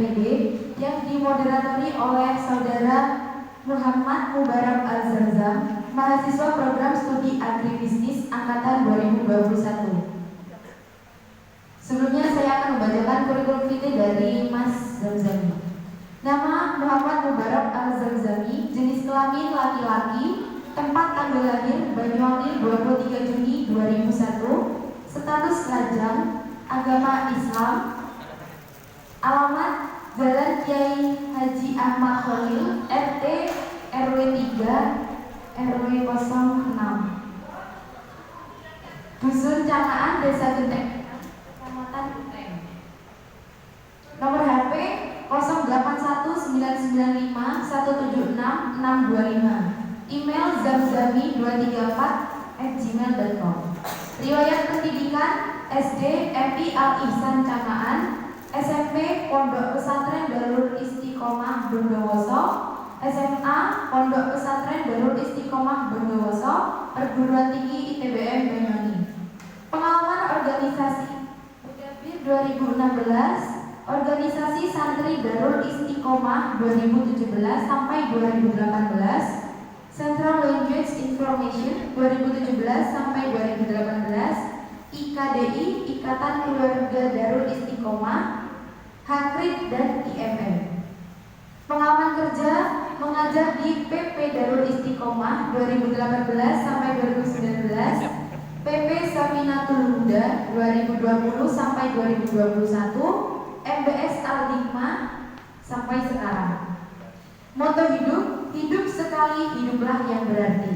MPD yang dimoderatori oleh Saudara Muhammad Mubarak Al-Zamzam, mahasiswa program studi agribisnis angkatan 2021. Sebelumnya saya akan membacakan kurikulum vitae dari Mas Zamzami. Nama Muhammad Mubarak Al-Zamzami, jenis kelamin laki-laki, tempat tanggal lahir Banyuwangi 23 Juni 2001, status lajang, agama Islam, alamat Jalan Kiai Haji Ahmad Khalil, RT RW 3 RW 06, Dusun Canaan, Desa Genteng, Kecamatan Uteng. Nomor HP 081995176625. Email zamzami234@gmail.com. Riwayat pendidikan SD MI Al Ihsan Canaan, SMP Pondok Pesantren Darul Istiqomah Bondowoso, SMA Pondok Pesantren Darul Istiqomah Bondowoso, Perguruan Tinggi ITBM Banyuwangi. Pengalaman organisasi Mudabir 2016, Organisasi Santri Darul Istiqomah 2017 sampai 2018, Central Language Information 2017 sampai 2018, IKDI Ikatan Keluarga Darul Istiqomah, Hakrid dan IMM. Pengalaman kerja mengajar di PP Darul Istiqomah 2018 sampai 2019, PP Saminatul Huda 2020 sampai 2021, MBS Al-Hikmah sampai sekarang. Moto hidup, hidup sekali, hiduplah yang berarti.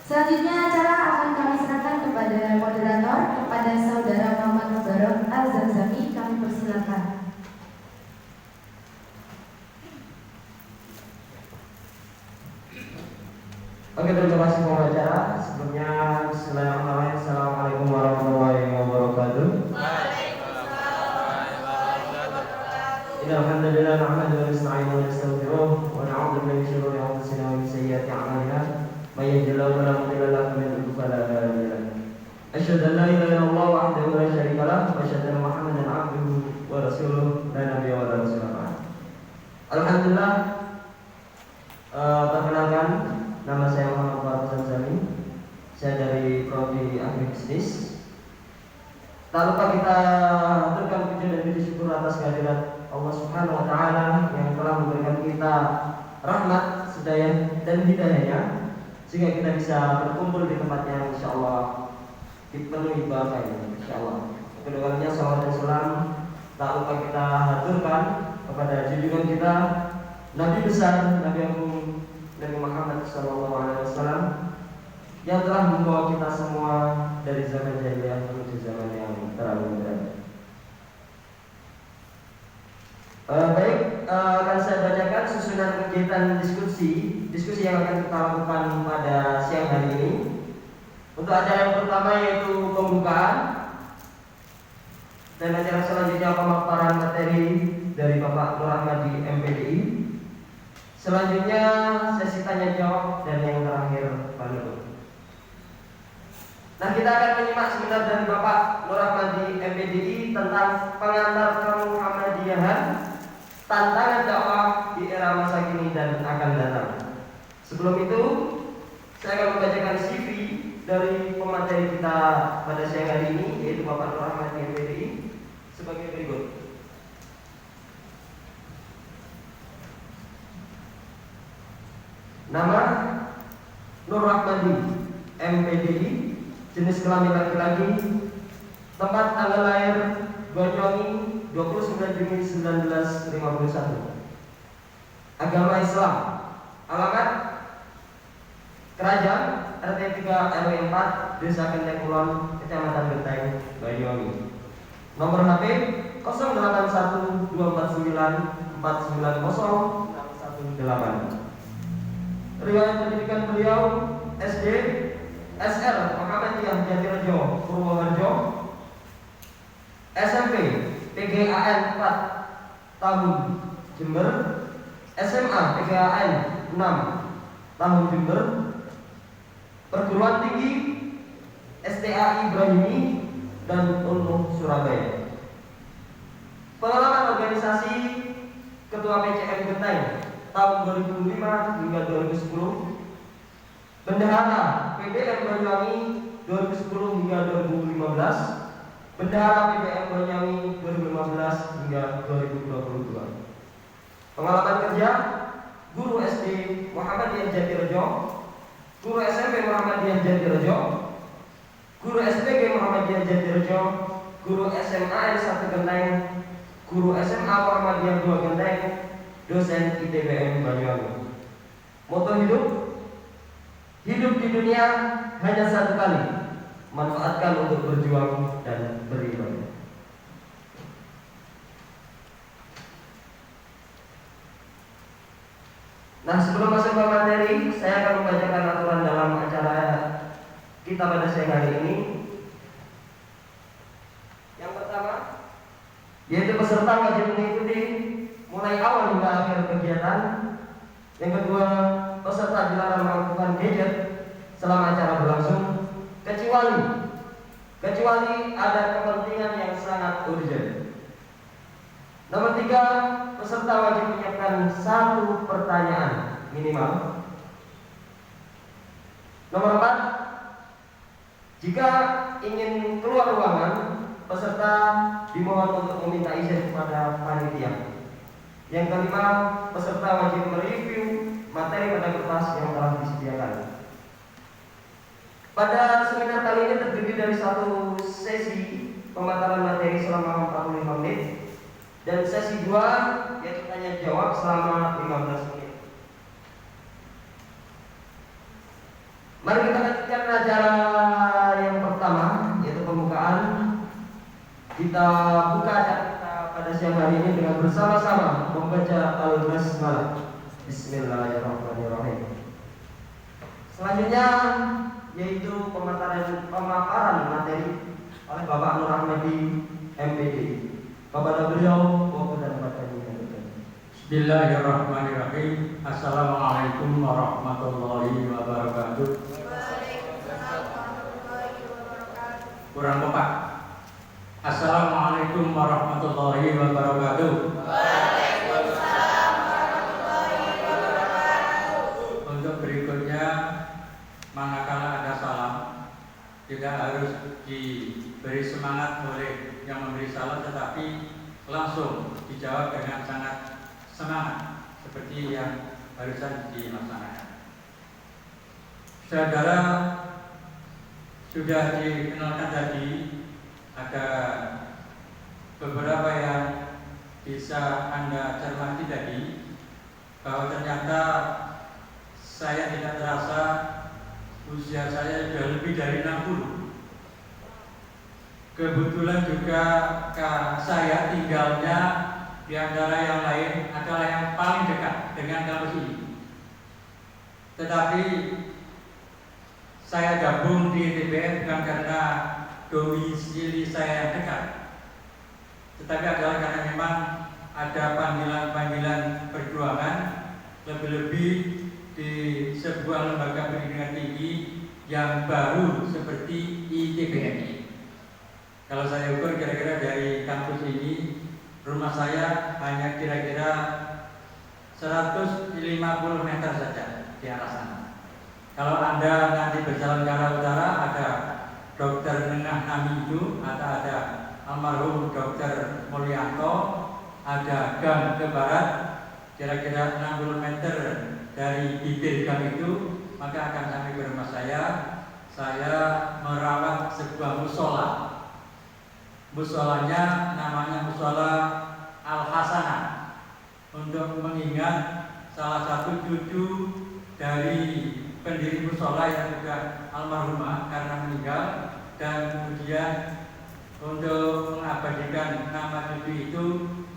Selanjutnya acara akan kami serahkan kepada moderator, kepada Saudara Muhammad Mubarak Al-Zamzami. Kami persilakan. Oke, terima kasih pengacara. Sebelumnya, bismillahirrahmanirrahim. Assalamualaikum warahmatullahi wabarakatuh. Alhamdulillah, nahmaduhu wa nasta'inuhu wa nastaghfiruh wa na'udzu billahi min shururi anfusina wa min sayyiati a'malina. May yahdihillahu fala mudilla lahu wa may yudlil fala hadiya lahu. Asyhadu an la ilaha illallah wahdahu la syarika lahu wa asyhadu anna Muhammadan 'abduhu wa rasuluh la nabiyya wa la rasula ba'd. Alhamdulillah, perkenalkan, nama saya Muhammad Mubarak Al-Zamzami. Saya dari Prodi Agribisnis. Tak lupa kita aturkan puji dan puji syukur atas kehadirat Allah Subhanahu wa taala yang telah memberikan kita rahmat, hidayah dan hidayahnya sehingga kita bisa berkumpul di tempat yang insyaallah dipenuhi barakah ini insyaallah. Keduanya salawat dan salam tak lupa kita haturkan kepada junjungan kita Nabi besar, Nabi Agung, Nabi Muhammad SAW yang telah membawa kita semua dari zaman jahiliyah menuju zaman yang terlalu modern. Baik, akan saya bacakan susunan kegiatan diskusi yang akan kita lakukan pada siang hari ini. Untuk acara yang pertama yaitu pembukaan, dan acara selanjutnya pemaparan materi dari Bapak Nur Ahmadi MPDI. Selanjutnya sesi tanya jawab dan yang terakhir penutup. Nah, kita akan menyimak seminar dari Bapak Nur Ahmadi MPDI tentang pengantar kemuhammadiyahan, tantangan dakwah di era masa kini dan akan datang. Sebelum itu, saya akan membacakan CV dari pemateri kita pada siang hari ini, yaitu Bapak Nur Ahmadi MPDI sebagai berikut. Nama Nur Ahmadi MPDI, jenis kelamin laki-laki, tempat tanggal lahir Banyuwangi 29 Juni 1951, agama Islam, alamat Kerajaan RT 3 RW 4 Desa Genteng Kulon, Kecamatan Genteng, Banyuwangi. Nomor HP 0812949490 Riwayat pendidikan beliau SD SR Muhammadiyah Jatirejo Purworejo, SMP PGAN 4 tahun Jember, SMA PGAN 6 tahun Jember, perguruan tinggi STAI Ibrahimi dan Unmuh Surabaya. Pengalaman organisasi Ketua PCM Genteng tahun 2005 hingga 2010, Bendahara PBM Banyuwangi 2010 hingga 2015, Bendahara PBM Banyuwangi 2015 hingga 2022. Pengalaman kerja Guru SD Muhammadiyah Jatirejo, Guru SMP Muhammadiyah Jatirejo, Guru SPG Muhammadiyah Jatirejo, Guru SMA N1 Genteng, Guru SMA Muhammadiyah 2 Genteng, dosen ITBM Banyuwangi. Moto hidup: hidup di dunia hanya satu kali, manfaatkan untuk berjuang dan beribadah. Nah, sebelum masuk ke materi, saya akan membacakan aturan dalam acara kita pada siang hari ini. Yang pertama, yaitu peserta wajib mengikuti mulai awal hingga akhir kegiatan. Yang kedua, peserta dilarang melakukan gadget selama acara berlangsung, kecuali ada kepentingan yang sangat urgent. Nomor 3, peserta wajib menyiapkan 1 pertanyaan minimal. Nomor 4, jika ingin keluar ruangan, peserta dimohon untuk meminta izin kepada panitia. Yang kelima, peserta wajib mereview materi pada kertas yang telah disediakan. Pada seminar kali ini terdiri dari 1 sesi pemaparan materi selama 45 menit dan sesi 2 yaitu tanya jawab selama 15 menit. Mari kita lanjutkan acara yang pertama, yaitu pembukaan. Kita buka acara kita pada siang hari ini dengan bersama-sama membaca Al-Basmalah. Bismillahirrahmanirrahim. Selanjutnya yaitu pemaparan materi oleh Bapak Nur Ahmadi MPD. Kepada beliau, waktu dan materi. Bismillahirrahmanirrahim. Assalamualaikum warahmatullahi wabarakatuh. Kurang tepat. Assalamualaikum warahmatullahi wabarakatuh. Untuk berikutnya, manakala ada salam, tidak harus diberi semangat oleh yang memberi salam, tetapi langsung dijawab dengan sangat semangat seperti yang barusan dilaksanakan. Saudara, sudah dikenalkan tadi, ada beberapa yang bisa Anda cermati tadi, bahwa ternyata saya tidak terasa usia saya sudah lebih dari 60. Kebetulan juga saya tinggalnya di antara yang lain adalah yang paling dekat dengan kampus ini. Tetapi saya gabung di ITBM bukan karena domisili saya yang dekat, tetapi adalah karena memang ada panggilan-panggilan perjuangan, lebih-lebih di sebuah lembaga pendidikan tinggi yang baru seperti ITBM. Kalau saya ukur kira-kira dari kampus ini, rumah saya hanya kira-kira 150 meter saja di arah sana. Kalau Anda nanti berjalan ke arah utara, ada Dr. Nenah Namidu, atau ada almarhum Dr. Mulyanto, ada gang ke barat, kira-kira 60 meter dari bibir gang itu, maka akan sampai ke rumah saya. Saya merawat sebuah musola. Musolanya namanya Musola Al-Hasanah, untuk mengingat salah satu cucu dari pendiri musola yang juga almarhumah karena meninggal, dan kemudian untuk mengabadikan nama cucu itu,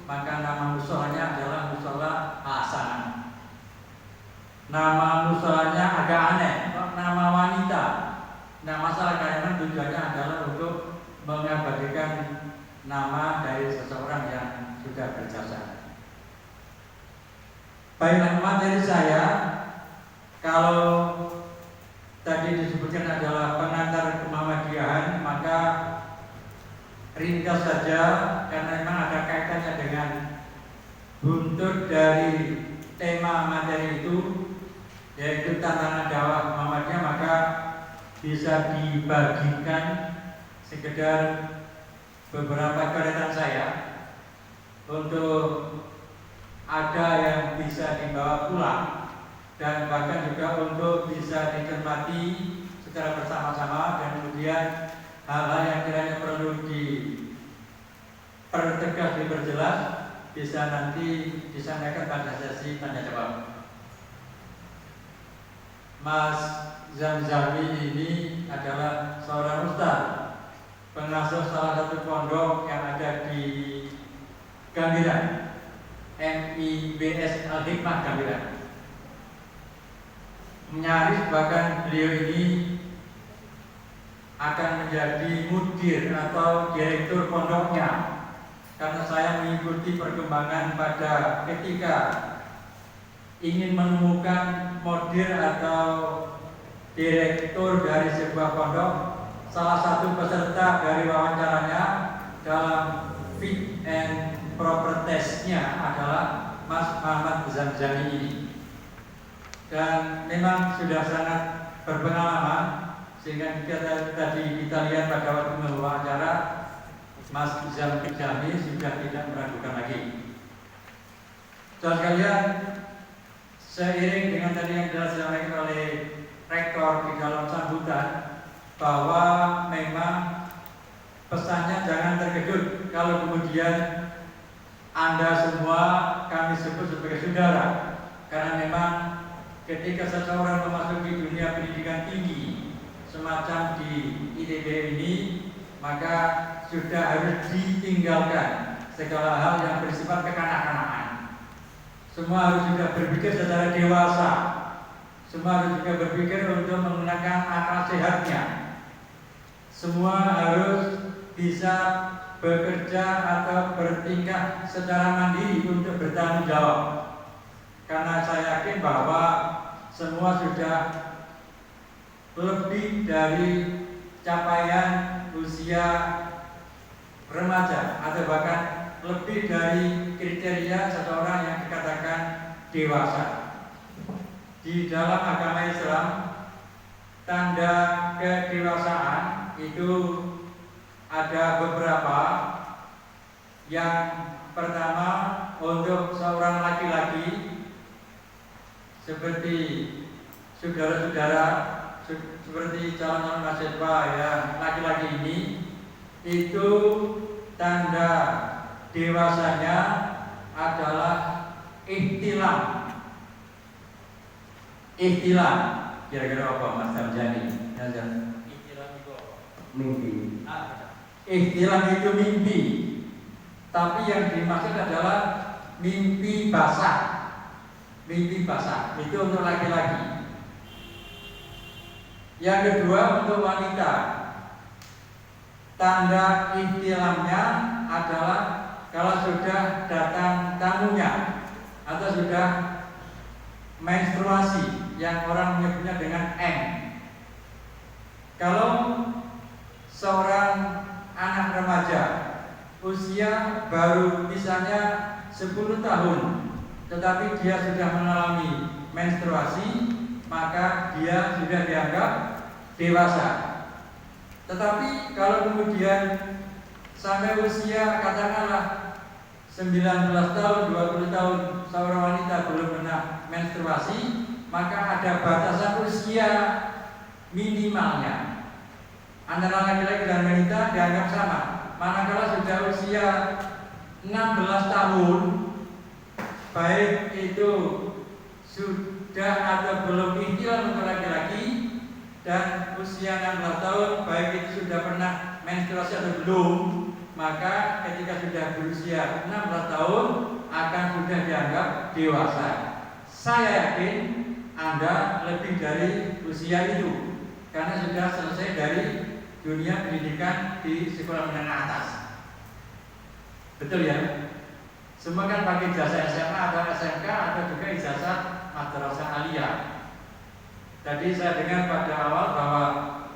maka nama musolanya adalah Musola Hasanah. Nama musolanya agak aneh, nama wanita. Nah, masalah karena tujuannya adalah untuk mengabadikan nama dari seseorang yang sudah berjasa. Baiklah, materi saya, kalau tadi disebutkan adalah pengantar Muhammadiyah, maka ringkas saja karena memang ada kaitannya dengan buntut dari tema materi itu, yaitu tantangan dakwah Muhammadiyah, maka bisa dibagikan sekedar beberapa coretan saya untuk ada yang bisa dibawa pulang dan bahkan juga untuk bisa dicermati secara bersama-sama, dan kemudian hal-hal yang kiranya perlu dipertegas, diperjelas bisa nanti disampaikan pada sesi tanya jawab. Mas Zamzami ini adalah seorang ustaz, pengasuh salah satu pondok yang ada di Gambiran, MIBS Al-Hikmah Gambiran. Nyaris bahkan beliau ini akan menjadi mudir atau direktur pondoknya, karena saya mengikuti perkembangan pada ketika ingin menemukan mudir atau direktur dari sebuah pondok. Salah satu peserta dari wawancaranya dalam fit and proper testnya adalah Mas Muhammad Zamzami ini, dan memang sudah sangat berpengalaman sehingga tadi kita lihat pada waktu mewawancara Mas Zamzami sudah tidak meragukan lagi. Saudara sekalian, seiring dengan tadi yang telah disampaikan oleh rektor di dalam sambutan bahwa memang pesannya jangan terkejut kalau kemudian Anda semua kami sebut sebagai saudara, karena memang ketika seseorang memasuki dunia pendidikan tinggi semacam di ITB ini, maka sudah harus ditinggalkan segala hal yang bersifat kekanak-kanakan. Semua harus juga berpikir secara dewasa. Semua harus juga berpikir untuk menggunakan akal sehatnya. Semua harus bisa bekerja atau bertingkah secara mandiri untuk bertanggung jawab. Karena saya yakin bahwa semua sudah lebih dari capaian usia remaja atau bahkan lebih dari kriteria seseorang yang dikatakan dewasa. Di dalam agama Islam, tanda kedewasaan itu ada beberapa. Yang pertama, untuk seorang laki-laki seperti saudara-saudara, seperti calon-calon mahasiswa yang laki-laki ini, itu tanda dewasanya adalah ihtilam. Ihtilam, kira-kira apa Mas Zamzami? Ihtilam itu apa? Mimpi. Ihtilam itu mimpi, tapi yang dimaksud adalah mimpi basah. Mimpi basah itu untuk laki-laki. Yang kedua, untuk wanita, tanda ihtilamnya adalah kalau sudah datang tamunya atau sudah menstruasi, yang orang menyebutnya dengan M. Kalau seorang anak remaja usia baru misalnya 10 tahun, tetapi dia sudah mengalami menstruasi, maka dia sudah dianggap dewasa. Tetapi kalau kemudian sampai usia katakanlah 19 tahun, 20 tahun seorang wanita belum pernah menstruasi, maka ada batasan usia minimalnya. Antara laki-laki dan wanita dianggap sama. Manakala sudah usia 16 tahun, baik itu sudah atau belum ihtilam untuk laki-laki, dan usia 16 tahun baik itu sudah pernah menstruasi atau belum, maka ketika sudah berusia 16 tahun akan sudah dianggap dewasa. Saya yakin Anda lebih dari usia itu, karena sudah selesai dari dunia pendidikan di sekolah menengah atas. Betul ya? Semua kan pakai ijazah SMA atau SMK atau juga ijazah madrasah aliyah. Tadi saya dengar pada awal bahwa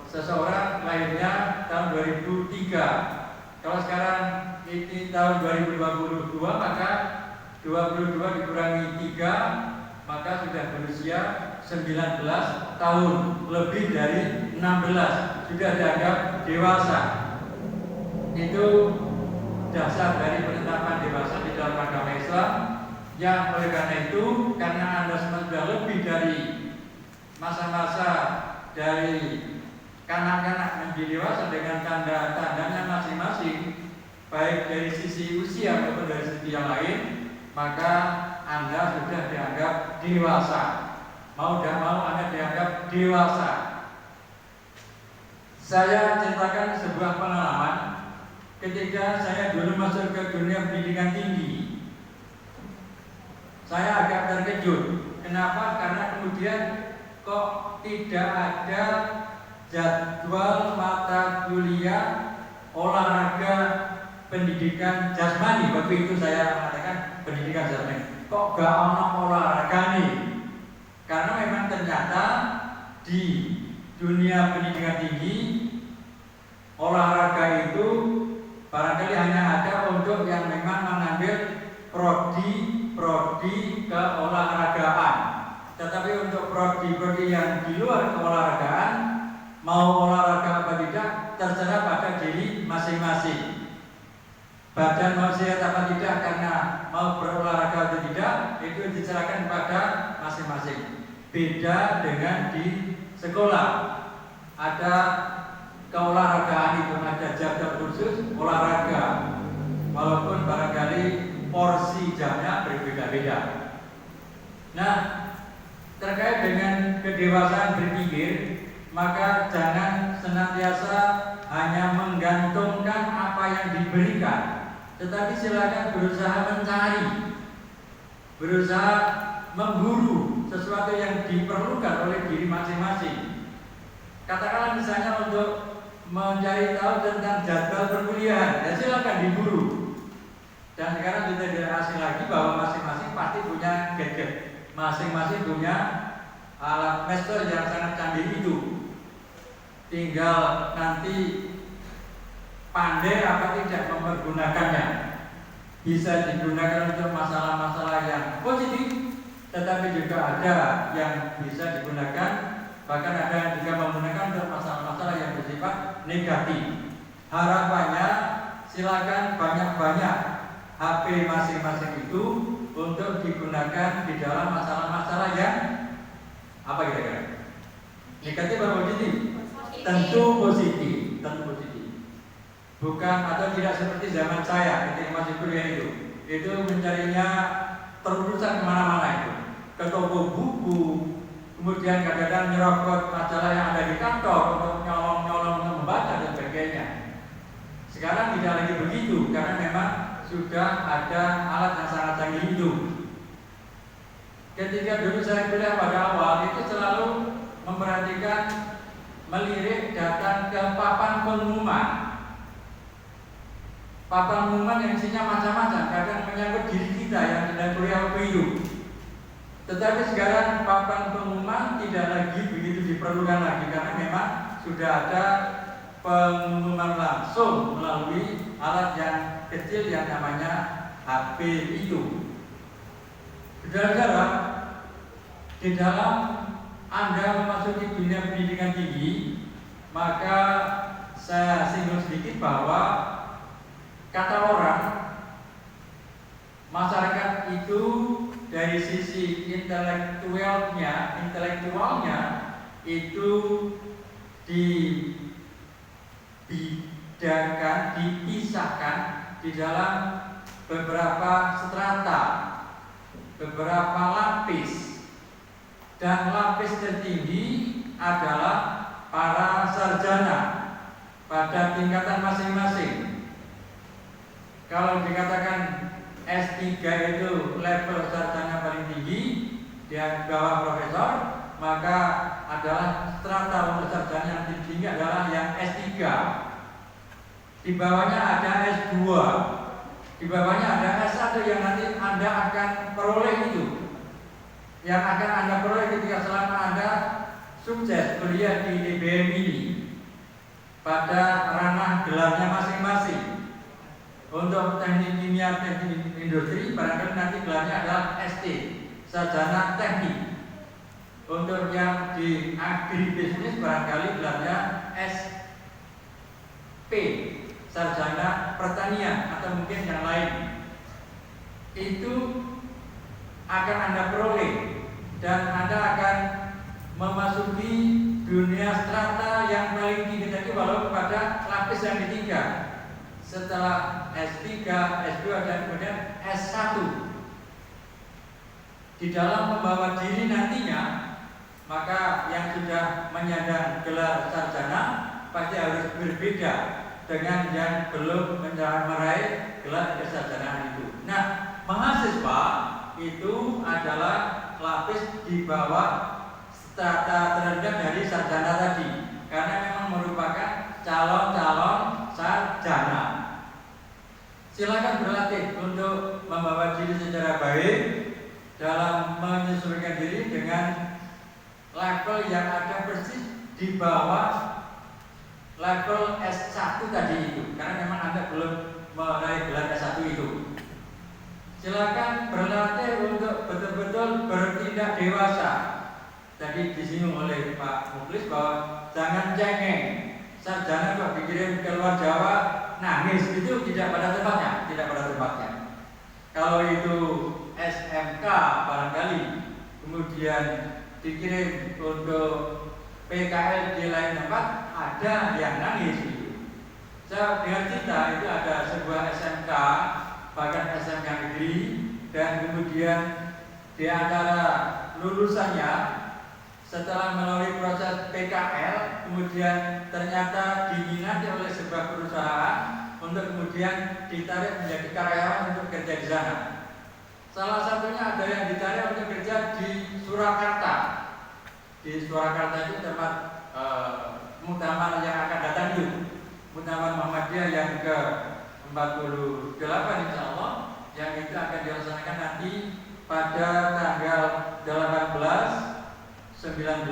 seseorang lahirnya tahun 2003, Kalau sekarang ini tahun 2022, maka 22 dikurangi 3, maka sudah berusia 19 tahun, lebih dari 16, sudah dianggap dewasa. Itu dasar dari penetapan dewasa di dalam agama Islam. Yang oleh karena itu, karena Anda semua sudah lebih dari masa-masa dari kanak-kanak menjadi dewasa dengan tanda-tandanya masing-masing, baik dari sisi usia maupun dari sisi yang lain, maka Anda sudah dianggap dewasa. Mau tidak mau Anda dianggap dewasa. Saya ceritakan sebuah pengalaman ketika saya dulu masuk ke dunia pendidikan tinggi. Saya agak terkejut. Kenapa? Karena kemudian kok tidak ada jadwal mata kuliah olahraga pendidikan jasmani. Waktu itu saya mengatakan pendidikan jasmani. Kok gak ono olahraga nih? Karena memang ternyata di dunia pendidikan tinggi olahraga itu barangkali hanya ada untuk yang memang mengambil prodi keolahragaan. Tetapi untuk prodi yang di luar keolahragaan, mau olahraga apa tidak, terserah pada diri masing-masing. Badan mau sehat apa tidak, karena mau berolahraga atau tidak, itu diserahkan pada masing-masing. Beda dengan di sekolah. Ada keolahragaan itu, ada jadwal khusus olahraga, walaupun barangkali porsi jamnya berbeda-beda. Nah, terkait dengan kedewasaan berpikir, maka jangan senantiasa hanya menggantungkan apa yang diberikan, tetapi silakan berusaha mencari, berusaha memburu sesuatu yang diperlukan oleh diri masing-masing. Katakanlah misalnya untuk mencari tahu tentang jadwal perkuliahan, ya silakan diburu. Dan sekarang kita tidak asing lagi bahwa masing-masing pasti punya gadget, masing-masing punya alat mesel yang sangat canggih itu. Tinggal nanti pandai apa tidak mempergunakannya. Bisa digunakan untuk masalah-masalah yang positif, tetapi juga ada yang bisa digunakan, bahkan ada yang juga menggunakan untuk masalah-masalah yang bersifat negatif. Harapannya silakan banyak-banyak HP masing-masing itu untuk digunakan di dalam masalah-masalah yang apa kira-kira? Negatif atau positif? Tentu positif, tentu positif. Bukan atau tidak seperti zaman saya ketika masih kuliah itu mencarinya terurusan kemana-mana itu, ke toko buku, kemudian kadang-kadang nyerobot majalah yang ada di kantor untuk nyolong-nyolong untuk membaca dan sebagainya. Sekarang tidak lagi begitu karena memang sudah ada alat yang sangat canggih itu. Ketika dulu saya kuliah pada awal itu selalu memperhatikan, melirik datang ke papan pengumuman. Papan pengumuman yang isinya macam-macam, kadang menyangkut diri kita yang sedang kuliah waktu itu. Tetapi sekarang papan pengumuman tidak lagi begitu diperlukan lagi karena memang sudah ada pengumuman langsung melalui alat yang kecil yang namanya HP itu. Saudara-saudara, di dalam Anda memasuki dunia pendidikan tinggi, maka saya singgung sedikit bahwa kata orang masyarakat itu dari sisi intelektualnya itu dipisahkan di dalam beberapa strata, beberapa lapis. Dan lapis tertinggi adalah para sarjana pada tingkatan masing-masing. Kalau dikatakan S3 itu level sarjana paling tinggi, di bawah profesor, maka adalah strata untuk sarjana yang tinggi adalah yang S3. Di bawahnya ada S2, di bawahnya ada S1 yang nanti Anda akan peroleh itu, yang akan Anda peroleh ketika selama Anda sukses kuliah di IBM ini pada ranah gelarnya masing-masing. Untuk teknik kimia, teknik industri, barangkali nanti gelarnya adalah ST, sarjana teknik. Untuk yang di agribisnis barangkali gelarnya SP, sarjana pertanian, atau mungkin yang lain. Itu akan Anda peroleh dan Anda akan memasuki dunia strata yang paling tinggi tadi, walau pada lapis yang ketiga setelah S3, S2 dan kemudian S1. Di dalam membawa diri nantinya, maka yang sudah menyandang gelar sarjana pasti harus berbeda dengan yang belum meraih gelar kesarjanaan itu. Nah, mahasiswa itu adalah lapis di bawah strata terendah dari sarjana tadi, karena memang merupakan calon-calon sarjana. Silakan berlatih untuk membawa diri secara baik dalam menyesuaikan diri dengan level yang ada persis di bawah level S1 tadi itu, karena memang Anda belum meraih gelar S1 itu. Silakan berlatih untuk betul-betul bertindak dewasa. Tadi disinggung oleh Pak Muklis bahwa jangan cengeng. Sarjana kok dikirim ke luar Jawa nangis, itu tidak pada tempatnya, tidak pada tempatnya. Kalau itu SMK barangkali, kemudian dikirim untuk PKL di lain tempat, ada yang nangis gitu. Saya dengar cerita itu ada sebuah SMK, bahkan SMK negeri, dan kemudian di antara lulusannya setelah melalui proses PKL, kemudian ternyata diminati oleh sebuah perusahaan untuk kemudian ditarik menjadi karyawan untuk kerja di sana. Salah satunya ada yang ditarik untuk kerja di Surakarta. Di Surakarta itu tempat muktamar yang akan datang itu, muktamar Muhammadiyah yang ke-48 insya Allah, yang itu akan dilaksanakan nanti pada tanggal 18, 19,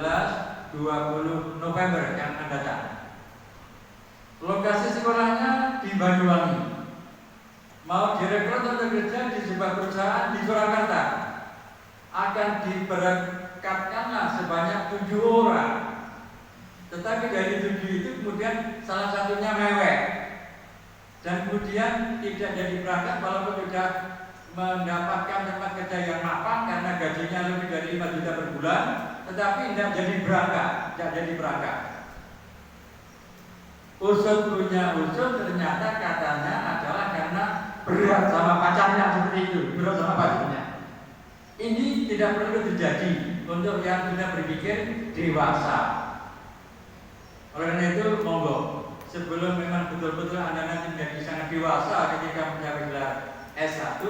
20 November yang akan datang. Lokasi sekolahnya di Banyuwangi. Mau direkrut untuk kerja di sebuah perusahaan di Surakarta, akan diberangkatkanlah sebanyak 7 orang. Tetapi dari 7 itu kemudian salah satunya mewek, dan kemudian tidak jadi berangkat walaupun sudah mendapatkan tempat kerja yang mapan karena gajinya lebih dari 5 juta per bulan, tetapi tidak jadi berangkat. Usut punya usut, ternyata katanya adalah karena berat sama pacarnya, seperti itu, berat sama pacarnya. Ini tidak perlu terjadi untuk yang sudah berpikir dewasa. Oleh karena itu, monggo, sebelum memang betul-betul Anda nanti menjadi sangat dewasa ketika mencapai gelar S1,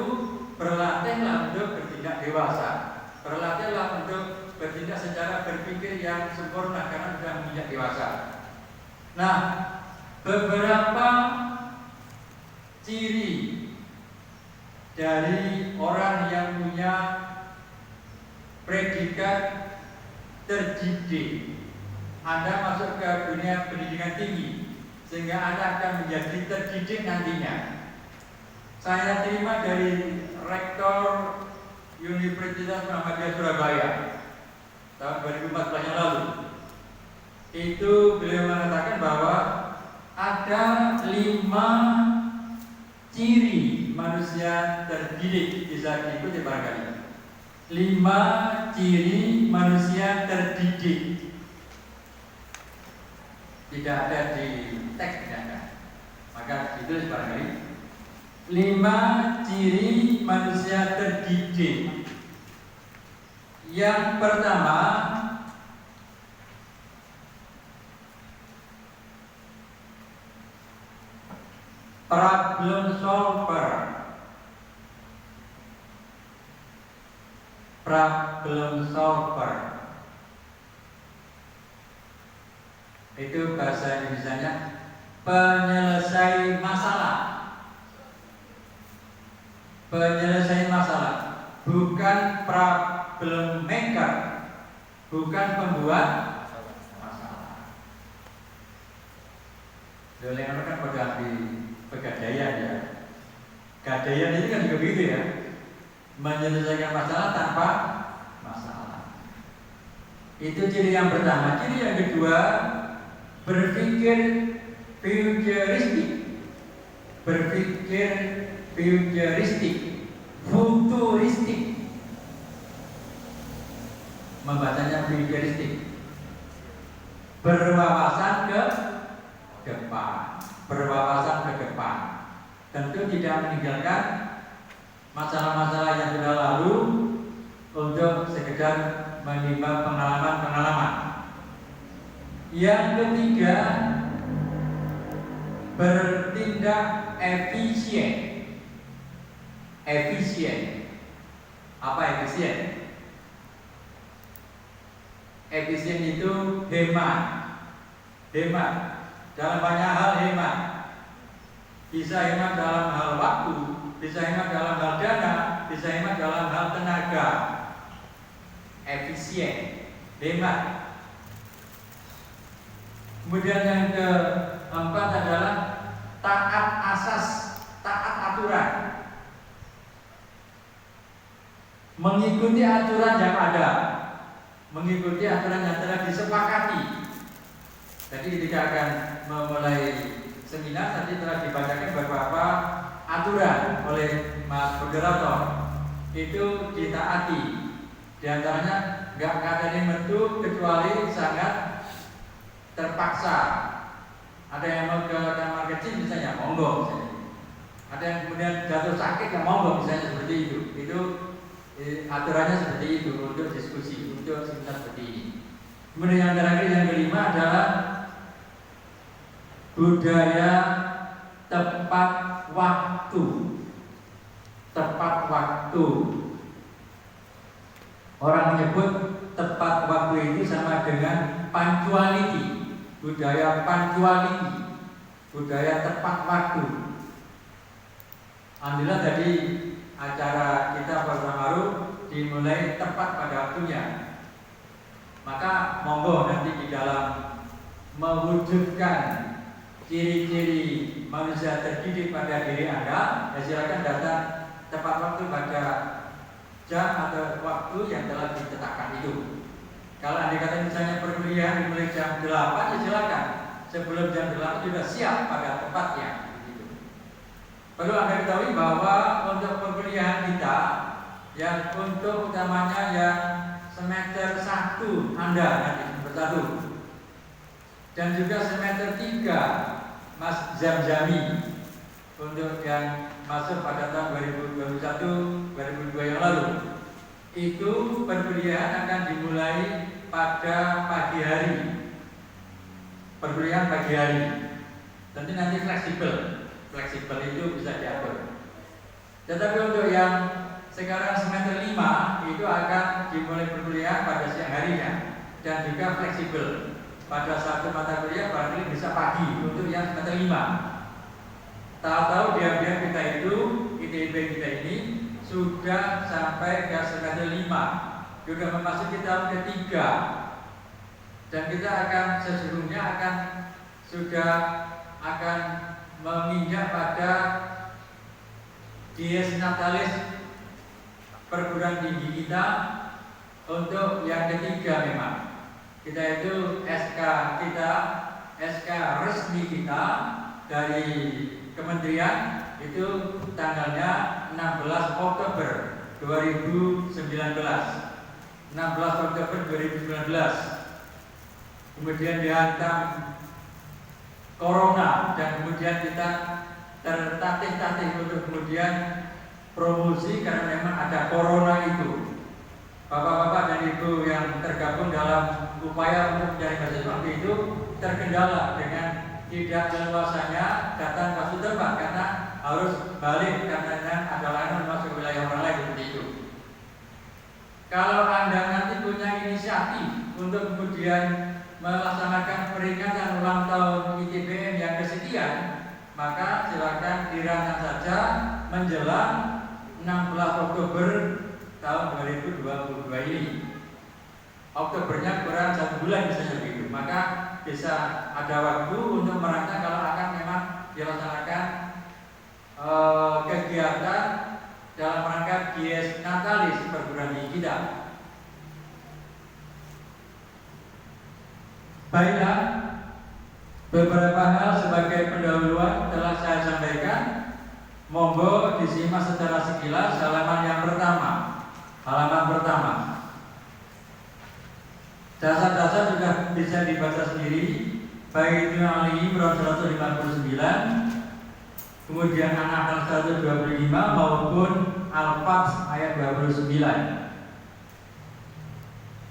berlatihlah untuk bertindak dewasa. Berlatihlah untuk bertindak secara berpikir yang sempurna karena sudah menginjak dewasa. Nah, beberapa ciri dari orang yang punya predikat terdidik, Anda masuk ke dunia pendidikan tinggi sehingga Anda akan menjadi terdidik nantinya. Saya terima dari Rektor Universitas Muhammadiyah Surabaya tahun 2014 yang lalu. Itu beliau mengatakan bahwa ada 5 ciri manusia terdidik, bisa diikuti barangkali. 5 ciri manusia terdidik. Tidak ada di teks, tidak. Maka ditulis barangkali 5 ciri manusia terdidik. Yang pertama, problem solver. Problem solver itu bahasa Indonesianya penyelesai masalah. Penyelesai masalah, bukan problem maker, bukan pembuat masalah. Leonardo kan pada ahli pegadaian ya, Gadaian itu kan juga begitu ya, menyelesaikan masalah tanpa masalah. Itu ciri yang pertama. Ciri yang kedua, berpikir futuristik. Berpikir futuristik, futuristik. Membacanya futuristik. Berwawasan ke depan, berwawasan ke depan. Tentu tidak meninggalkan masalah-masalah yang sudah lalu untuk sekedar menimba pengalaman-pengalaman. Yang ketiga, bertindak efisien. Efisien. Apa efisien? Efisien itu hemat. Hemat. Dalam banyak hal hemat. Bisa hemat dalam hal waktu, bisa hemat dalam hal dana, bisa hemat dalam hal tenaga. Efisien, hemat. Kemudian yang keempat adalah taat asas, taat aturan. Mengikuti aturan yang ada, mengikuti aturan yang telah disepakati. Jadi ketika akan memulai seminar tadi telah dibacakan beberapa aturan oleh Mas Moderator, itu ditaati. Di antaranya nggak ada yang metu kecuali sangat terpaksa. Ada yang mau ke kamar kecil misalnya, monggo misalnya. Ada yang kemudian jatuh sakit, ya monggo misalnya seperti itu. Itu aturannya seperti itu untuk diskusi, untuk seminar seperti ini. Kemudian yang terakhir, yang kelima adalah budaya tepat waktu. Tepat waktu. Orang menyebut tepat waktu itu sama dengan punctuality. Budaya punctuality, budaya tepat waktu. Alhamdulillah tadi acara kita baru dimulai tepat pada waktunya. Maka monggo nanti di dalam mewujudkan ciri-ciri manusia terdidik pada diri Anda, ya silakan datang tepat waktu pada jam atau waktu yang telah ditetapkan itu. Kalau Anda kata misalnya perkuliahan dimulai jam 8, ya silakan. Sebelum jam 8 sudah siap pada tempatnya. Perlu Anda ketahui bahwa untuk perkuliahan kita, yang untuk utamanya yang semester 1 Anda nanti semester 1, dan juga semester 3 Mas Zamzami, untuk yang masuk pada tahun 2021-2022 yang lalu, itu perkuliahan akan dimulai pada pagi hari. Perkuliahan pagi hari. Tentu nanti fleksibel itu bisa diatur. Tetapi untuk yang sekarang semester 5 itu akan dimulai perkuliahan pada siang harinya dan juga fleksibel. Pada satu mata kuliah barangkali bisa pagi untuk yang semester 5. Tahu-tahu diam-diam kita itu, ITB kita ini sudah sampai ke semester 5, sudah memasuki tahun ketiga, dan kita akan sesungguhnya akan menginjak pada dies natalis perguruan tinggi kita untuk yang ketiga. Memang kita itu SK resmi kita dari kementerian itu tanggalnya 16 Oktober 2019. 16 Oktober 2019. Kemudian dihantam corona dan kemudian kita tertatih-tatih untuk kemudian promosi karena memang ada corona itu. Bapak-bapak dan ibu yang tergabung dalam upaya untuk mencari mahasiswa itu terkendala dengan tidak leluasanya datang ke Sudirman karena harus balik karena ada layanan masuk wilayah orang lain seperti itu. Kalau Anda nanti punya inisiatif untuk kemudian melaksanakan peringatan ulang tahun ITBM yang kesekian, maka silakan dirancang saja menjelang 16 Oktober tahun 2022 ini. Oktobernya kurang 1 bulan misalnya begitu, maka bisa ada waktu untuk merancang kalau akan memang dilaksanakan kegiatan kegiatan dalam rangka Dies Natalis perguruan tinggi kita. Baiklah, beberapa hal sebagai pendahuluan telah saya sampaikan. Monggo disimak secara sekilas halaman yang pertama. Halaman pertama. Dasar-dasar sudah bisa dibaca sendiri, baik itu Ali Imran 159, kemudian An-Nahl 125 maupun Al-Fath ayat 29.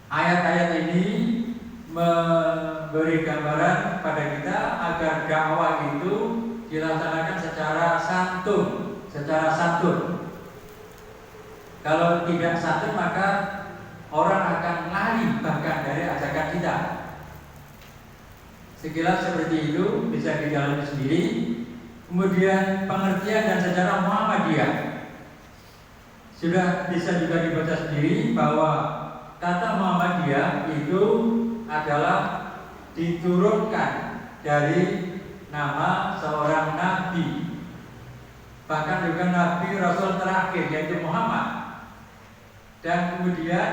Ayat-ayat ini memberi gambaran pada kita agar dakwah itu dilaksanakan secara santun. Kalau tidak santun maka orang akan lari bahkan dari ajakan kita. Sekilas seperti itu bisa didalami sendiri. Kemudian pengertian dan sejarah Muhammadiyah sudah bisa juga dibaca sendiri bahwa kata Muhammadiyah itu adalah diturunkan dari nama seorang nabi, bahkan juga nabi rasul terakhir yaitu Muhammad. Dan kemudian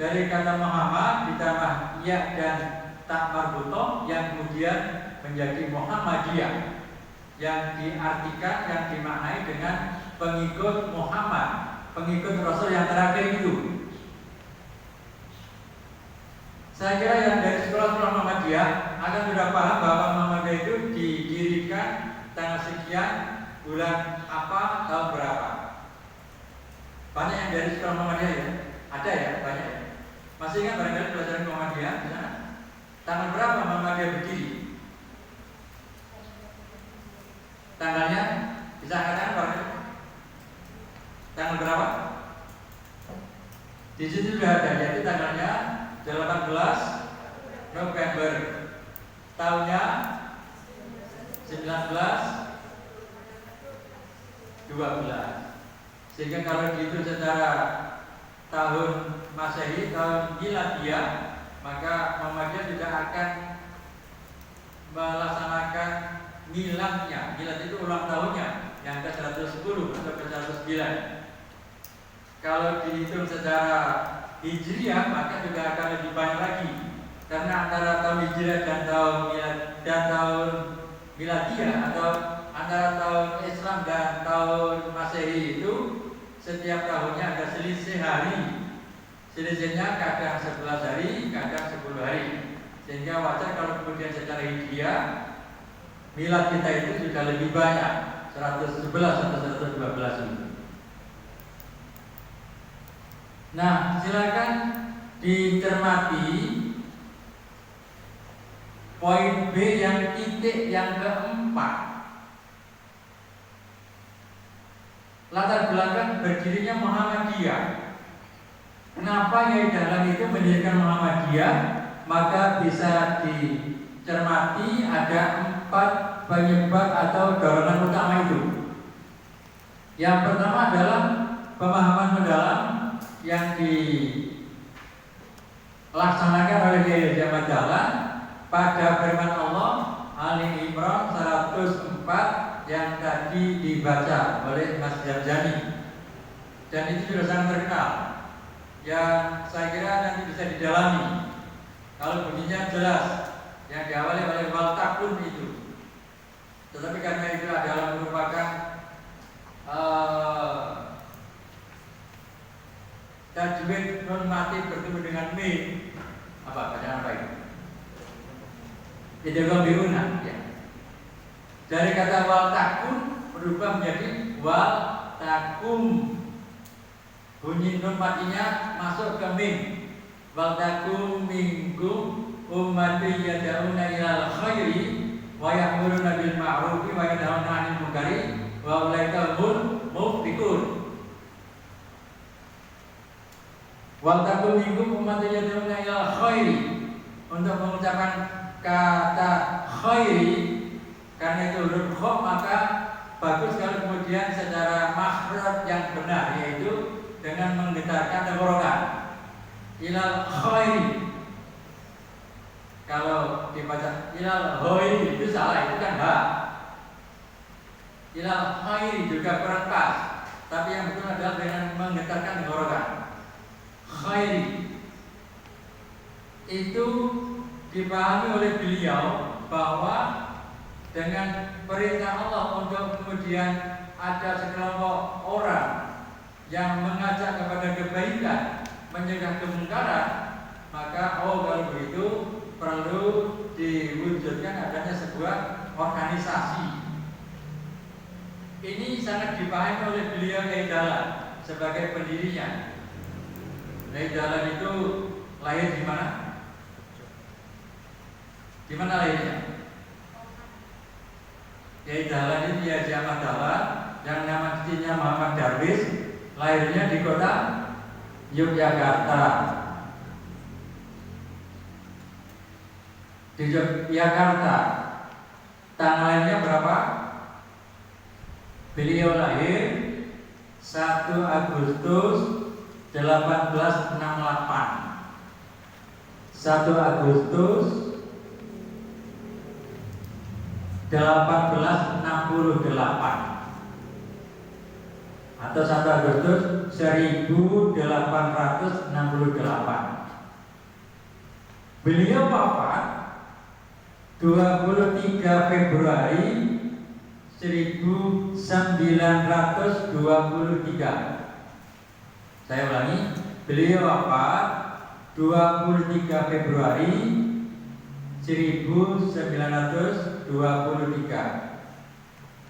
dari kata Muhammad ditambah ya dan tak marbutoh yang kemudian menjadi Muhammadiyah, yang diartikan, yang dimaknai dengan pengikut Muhammad, pengikut Rasul yang terakhir itu. Saya kira yang dari sekolah Muhammadiyah akan sudah paham bahwa Muhammadiyah itu didirikan tanggal sekian, bulan apa, tahun berapa. Banyak yang dari sekolah Muhammadiyah ya, ada ya, banyak ya. Masih ingat barangkali pelajaran Muhammadiyah? Nah, tanggal berapa Muhammadiyah berdiri? Tanggalnya bisa katakan barangkali? Tanggal berapa? Di situ sudah ada, yaitu tanggalnya 18 November, tahunnya 1912. Sehingga kalau dihitung secara tahun Masehi, tahun Miladiyah, maka Muhammadiyah tidak akan melaksanakan miladnya. Milad itu ulang tahunnya yang ke-110 atau ke-109. Kalau dihitung secara Hijriah maka juga akan lebih banyak lagi, karena antara tahun Hijriah dan tahun Miladiyah atau antara tahun Islam dan tahun Masehi itu setiap tahunnya ada selisih hari. Selisihnya kadang 11 hari, kadang 10 hari. Sehingga wajar kalau kemudian secara Hijriah milad kita itu sudah lebih banyak, 111 atau 112 itu. Nah, silakan dicermati poin B yang titik yang keempat. Latar belakang berdirinya Muhammadiyah. Kenapa Yai Dahlan itu mendirikan Muhammadiyah? Maka bisa dicermati ada 4 penyebab atau dorongan utama itu. Yang pertama adalah pemahaman mendalam yang dilaksanakan oleh Yai Dahlan pada firman Allah Ali Imran 104 yang tadi dibaca oleh Mas Jamzani, dan itu sudah sangat terkenal, yang saya kira nanti bisa didalami. Kalau bunyinya jelas, yang diawali oleh wal takun itu. Tetapi karena itu adalah merupakan tajwid non mati bertemu dengan mim, apa bacaan apa itu? Idgham biuna, ya. Dari kata wal takun berubah menjadi wal takum. Bunyi nun matinya masuk ke mim. Wal takum minkum ummati yad'una ilal khairi wa ya'muruna bil ma'rufi wa yanhauna 'anil munkari wa ulaika humul muflihun. Wal takum minkum ummati yad'una ilal khairi, untuk mengucapkan kata khairi. Karena itu huruf kha, maka bagus kalau kemudian secara makhraj yang benar, yaitu dengan menggetarkan tenggorokan. Ilal khairi. Kalau dibaca ilal khairi itu salah, itu kan ha. Ilal khairi juga kurang pas, tapi yang betul adalah dengan menggetarkan tenggorokan. Khairi itu dipahami oleh beliau bahwa dengan perintah Allah untuk kemudian ada sekelompok orang yang mengajak kepada kebaikan, mencegah kemungkaran, maka kalau begitu perlu diwujudkan adanya sebuah organisasi. Ini sangat dipahami oleh beliau Kiai Dahlan sebagai pendirinya. Kiai Dahlan itu lahir di mana? Di mana lahirnya? Kiai Dahlan itu Kiai Ahmad Dahlan yang nama aslinya Muhammad Darwis, lahirnya di kota Yogyakarta. Di Yogyakarta. Tanggal lahirnya berapa? Beliau lahir 1 Agustus 1868. 1 Agustus 1868 atau 1 Agustus 1868. Beliau wafat 23 Februari 1923. Saya ulangi, beliau wafat 23 Februari 1923.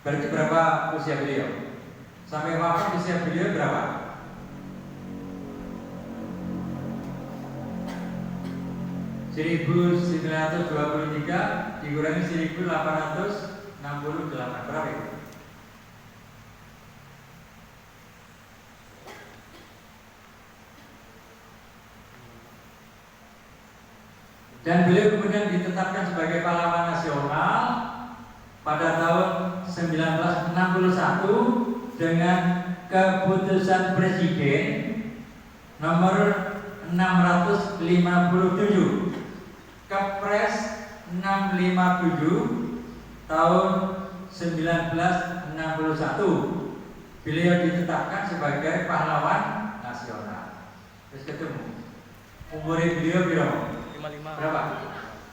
Berarti berapa usia beliau? Sampai wafat usia beliau berapa? (1923) dikurangi 1868 berapa itu? Dan beliau kemudian ditetapkan sebagai pahlawan nasional pada tahun 1961 dengan keputusan Presiden nomor 657 Kepres 657 tahun 1961. Beliau ditetapkan sebagai pahlawan nasional. Terus ketemu. Umur beliau berapa? 55. Berapa?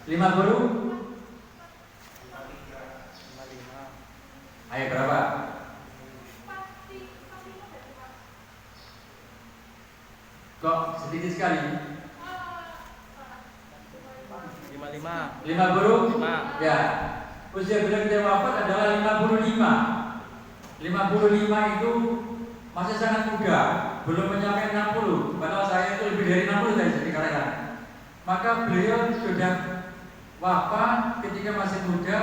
50? 55. Ayo berapa? Kok sedikit sekali? 55. 50? 5. Ya. Usia beliau kita wafat adalah 55. 55 itu masih sangat muda, belum mencapai 60. Padahal saya itu lebih dari 60 tadi dikatakan. Maka beliau sudah wafat ketika masih muda,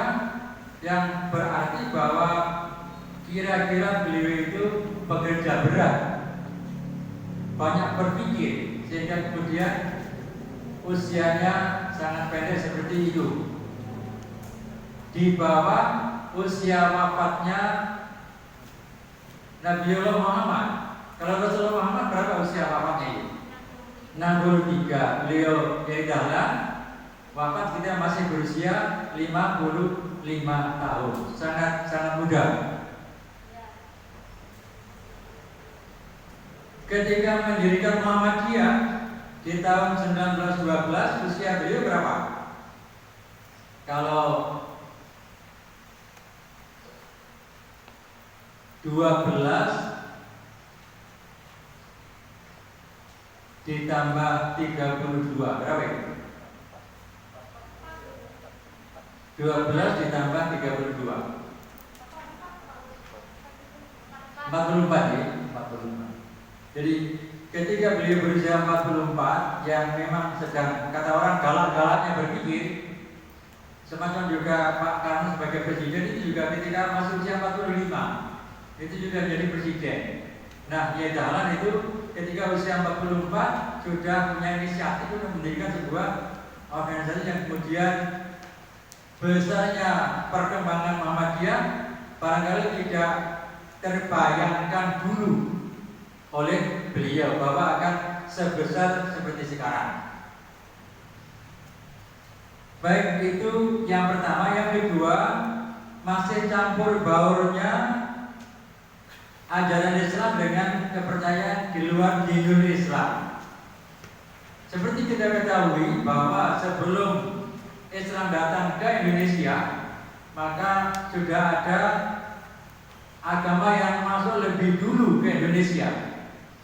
yang berarti bahwa kira-kira beliau itu bekerja berat, banyak berpikir, sehingga kemudian usianya sangat pendek seperti itu. Di bawah usia wafatnya Nabiullah Muhammad. Kalau Rasulullah Muhammad berapa usia wafatnya itu? 63. Beliau Kiai Dahlan wafat kita masih berusia 55 tahun. Sangat muda. Ketika mendirikan Muhammadiyah di tahun 1912, usia beliau berapa? Kalau 12 ditambah 32 berapa itu? 12 ditambah 32 44 ya? 44. Jadi ketika beliau berusia 44, yang memang sedang, kata orang, galak-galaknya berpikir, semacam juga Pak Karno sebagai presiden itu juga ketika masuk usia 45 itu juga jadi presiden. Nah, Kiai Dahlan itu ketika usia 44 sudah punya inisiatif untuk mendirikan sebuah organisasi yang kemudian besarnya perkembangan Muhammadiyah barangkali tidak terbayangkan dulu oleh beliau bahwa akan sebesar seperti sekarang. Baik, itu yang pertama. Yang kedua, masih campur baurnya ajaran Islam dengan kepercayaan di luar dinul Islam. Seperti kita ketahui bahwa sebelum Islam datang ke Indonesia, maka sudah ada agama yang masuk lebih dulu ke Indonesia,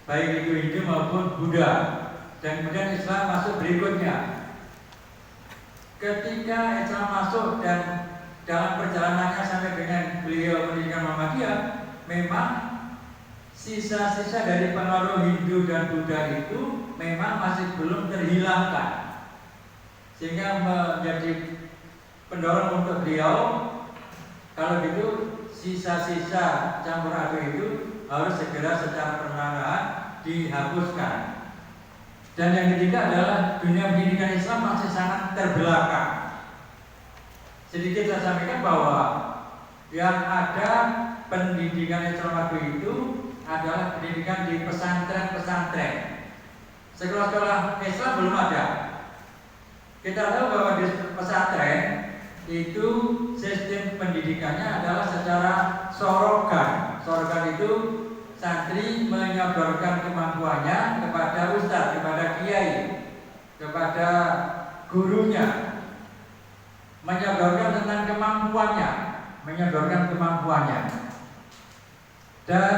baik itu Hindu maupun Buddha, dan kemudian Islam masuk berikutnya. Ketika Islam masuk dan dalam perjalanannya sampai dengan beliau mendirikan Muhammadiyah, memang sisa-sisa dari pengaruh Hindu dan Buddha itu memang masih belum terhilangkan, sehingga menjadi pendorong untuk beliau, kalau gitu sisa-sisa campur aduk itu harus segera secara perlahan dihapuskan. Dan yang ketiga adalah dunia pendidikan Islam masih sangat terbelakang. Sedikit saya sampaikan bahwa yang ada pendidikan Islam itu adalah pendidikan di pesantren-pesantren. Sekolah-sekolah Islam belum ada. Kita tahu bahwa di pesantren itu sistem pendidikannya adalah secara sorogan. Sorogan itu santri menyodorkan kemampuannya kepada ustadz, kepada kiai, kepada gurunya, menyodorkan tentang kemampuannya, dan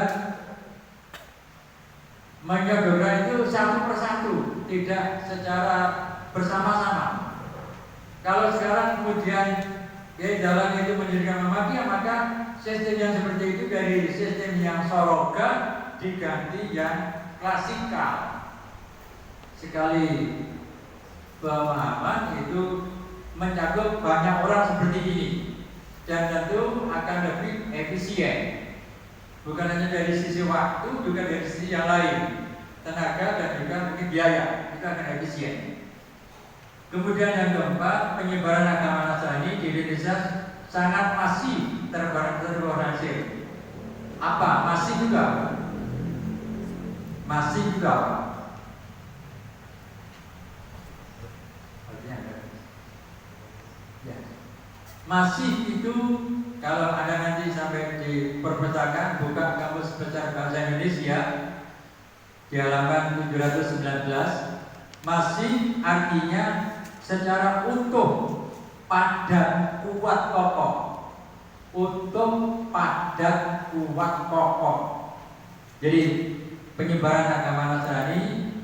menyodorkan itu satu persatu, tidak secara bersama-sama. Kalau sekarang kemudian jalan itu mendirikan Muhammadiyah, maka sistem yang seperti itu dari sistem yang sorogan diganti yang klasikal. Sekali pemahaman itu mencakup banyak orang seperti ini, dan tentu akan lebih efisien, bukan hanya dari sisi waktu, juga dari sisi yang lain, tenaga dan juga mungkin biaya, itu akan efisien. Kemudian yang keempat, penyebaran agama Nasrani di Indonesia sangat masif terorganisir. Apa? Masif juga. Ya. Masif itu kalau Anda nanti sampai di perpustakaan buka Kamus Besar Bahasa Indonesia di halaman 719, masif artinya secara utuh, padat, kuat, kokoh. Utuh, padat, kuat, kokoh. Jadi penyebaran agama Nasrani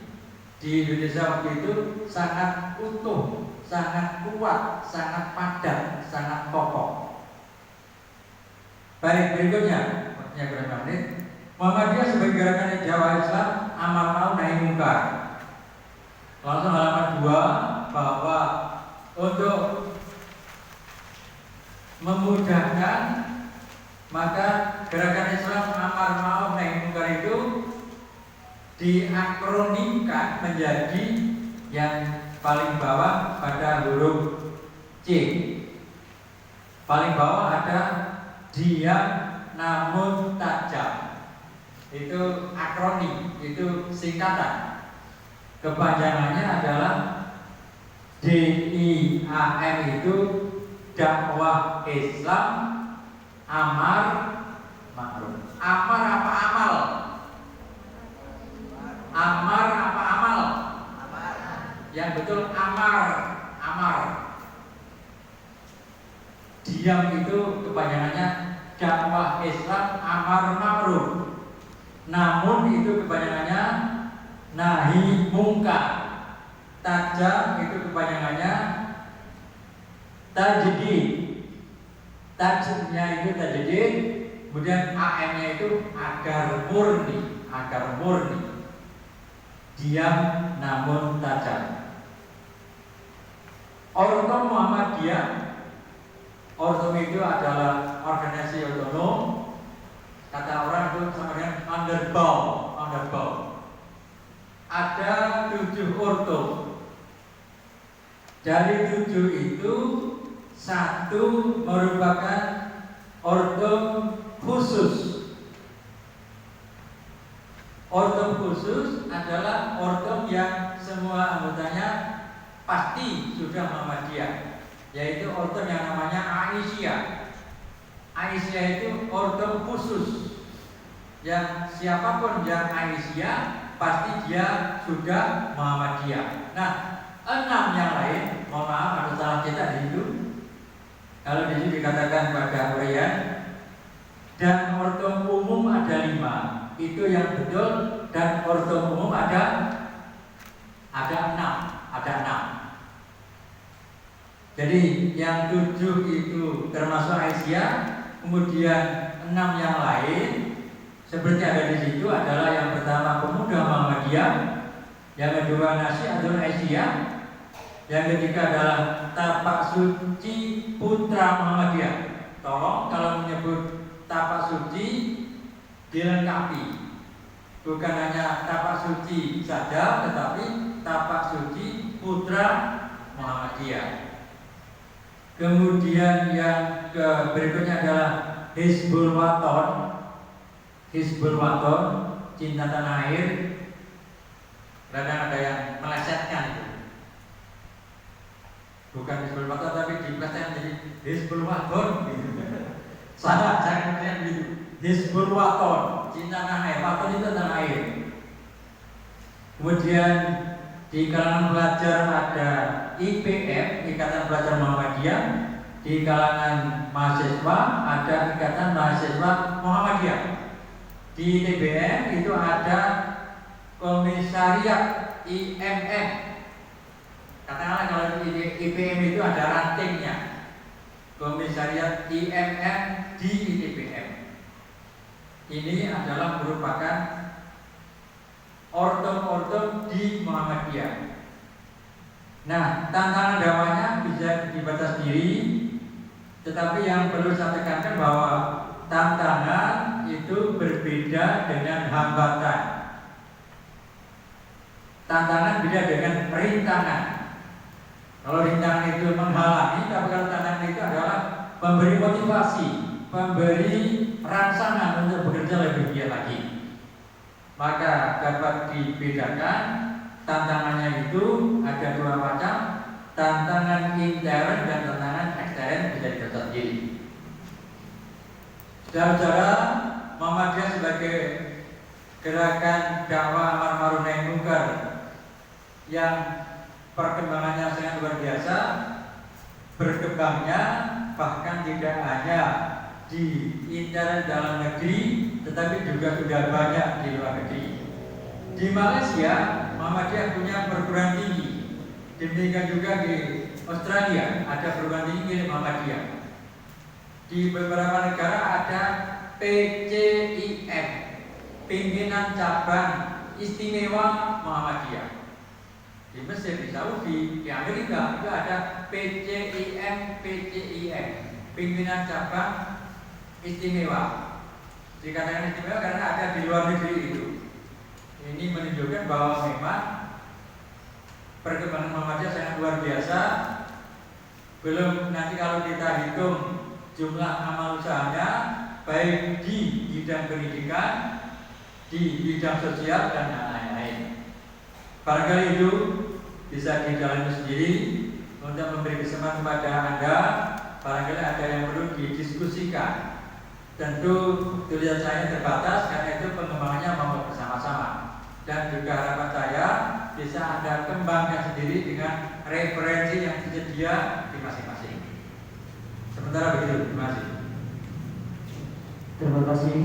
di Indonesia waktu itu sangat utuh, sangat kuat, sangat padat, sangat kokoh. Baik, berikutnya, waktunya berapa menit? Muhammadiyah sebagai gerakan Jawa Islam, amal ma'ruf nahi munkar. Langsung halaman 2, bahwa untuk memudahkan, maka gerakan Islam amar ma'ruf nahi munkar itu diakronimkan menjadi yang paling bawah pada huruf C. Paling bawah ada diam namun tajam. Itu akronim, itu singkatan. Kepanjangannya adalah DIAM, itu dakwah Islam amar ma'ruf. Amar apa amal? Amar apa amal? Yang betul amar. Diam itu kepanjangannya dakwah Islam amar ma'ruf. Namun itu kepanjangannya nahi mungkar. Tajam itu kepanjangannya tajdid. Tajamnya itu tajdid, kemudian AM-nya itu agar murni. Diam namun tajam. Ortom Muhammadiyah. Ortom itu adalah organisasi otonom. Kata orang itu sama dengan underbound. Ada 7 ortom. Dari 7 itu 1 merupakan ortom khusus. Ortom khusus adalah ortom yang semua anggotanya pasti sudah Muhammadiyah, yaitu ortom yang namanya Aisyah. Aisyah itu ordo khusus, yang siapapun yang Aisyah pasti dia sudah Muhammadiyah. Nah, 6 yang lain, mohon maaf ada salah cetak di situ. Kalau di situ dikatakan pada Quran dan ordo umum ada 5, itu yang betul, dan ordo umum ada 6. Jadi yang 7 itu termasuk Aisyah, kemudian 6 yang lain seperti ada di situ adalah yang pertama pemuda Muhammadiyah, yang kedua Nasihatul Aisyah, yang ketiga adalah tapak suci putra Muhammadiyah. Tolong kalau menyebut tapak suci dilengkapi, bukan hanya tapak suci saja, tetapi tapak suci putra Muhammadiyah. Kemudian yang berikutnya adalah Hizbul Waton, cinta tanah air. Kadang ada yang melesetkan itu. Bukan Hizbul Waton tapi dipelesetkan jadi Hizbul Waton gitu. Salah, jangan kalian gitu. Hizbul Waton, cinta tanah air. Waton itu tanah air. Kemudian di kalangan pelajar ada IPM, Ikatan Pelajar Muhammadiyah. Di kalangan mahasiswa ada Ikatan Mahasiswa Muhammadiyah. Di TBM itu ada Komisariat IMM. Katakanlah kalau di IPM itu ada rantingnya. Komisariat IMM di TBM. Ini adalah merupakan ordo di Muhammadiyah. Nah, tantangan dakwahnya bisa dibatas diri, tetapi yang perlu saya tekankan bahwa tantangan itu berbeda dengan hambatan. Tantangan beda dengan rintangan. Kalau rintangan itu menghalangi, tapi kalau tantangan itu adalah memberi motivasi, memberi rangsangan untuk bekerja lebih giat lagi. Maka dapat dibedakan tantangannya itu ada 2 macam, tantangan intern dan tantangan ekstern, bisa dicatat sendiri. Saudara-saudara, Muhammadiyah sebagai gerakan dakwah amar ma'ruf nahi munkar yang perkembangannya sangat luar biasa, berkembangnya bahkan tidak hanya di intern dalam negeri, tetapi juga sudah banyak di luar negeri. Di Malaysia, Muhammadiyah punya perguruan tinggi. Demikian juga di Australia ada perguruan tinggi milik Muhammadiyah. Di beberapa negara ada PCIM, Pimpinan Cabang Istimewa Muhammadiyah. Di Mesir, di Saudi, di Amerika juga ada PCIM, Pimpinan Cabang Istimewa. Dikatakan istimewa karena ada di luar negeri itu. Ini menunjukkan bahwa memang perkembangan Muhammadiyah sangat luar biasa. Belum nanti kalau kita hitung jumlah amal usahanya, baik di bidang pendidikan, di bidang sosial dan lain-lain. Barangkali itu bisa dijalani sendiri untuk memberi kesempatan kepada Anda. Barangkali ada yang perlu didiskusikan. Tentu tulisan saya terbatas karena itu pengembangannya mau bersama-sama. Dan juga harapan saya bisa Anda kembangkan sendiri dengan referensi yang tersedia di masing-masing. Sementara begitu, terima kasih. Terima kasih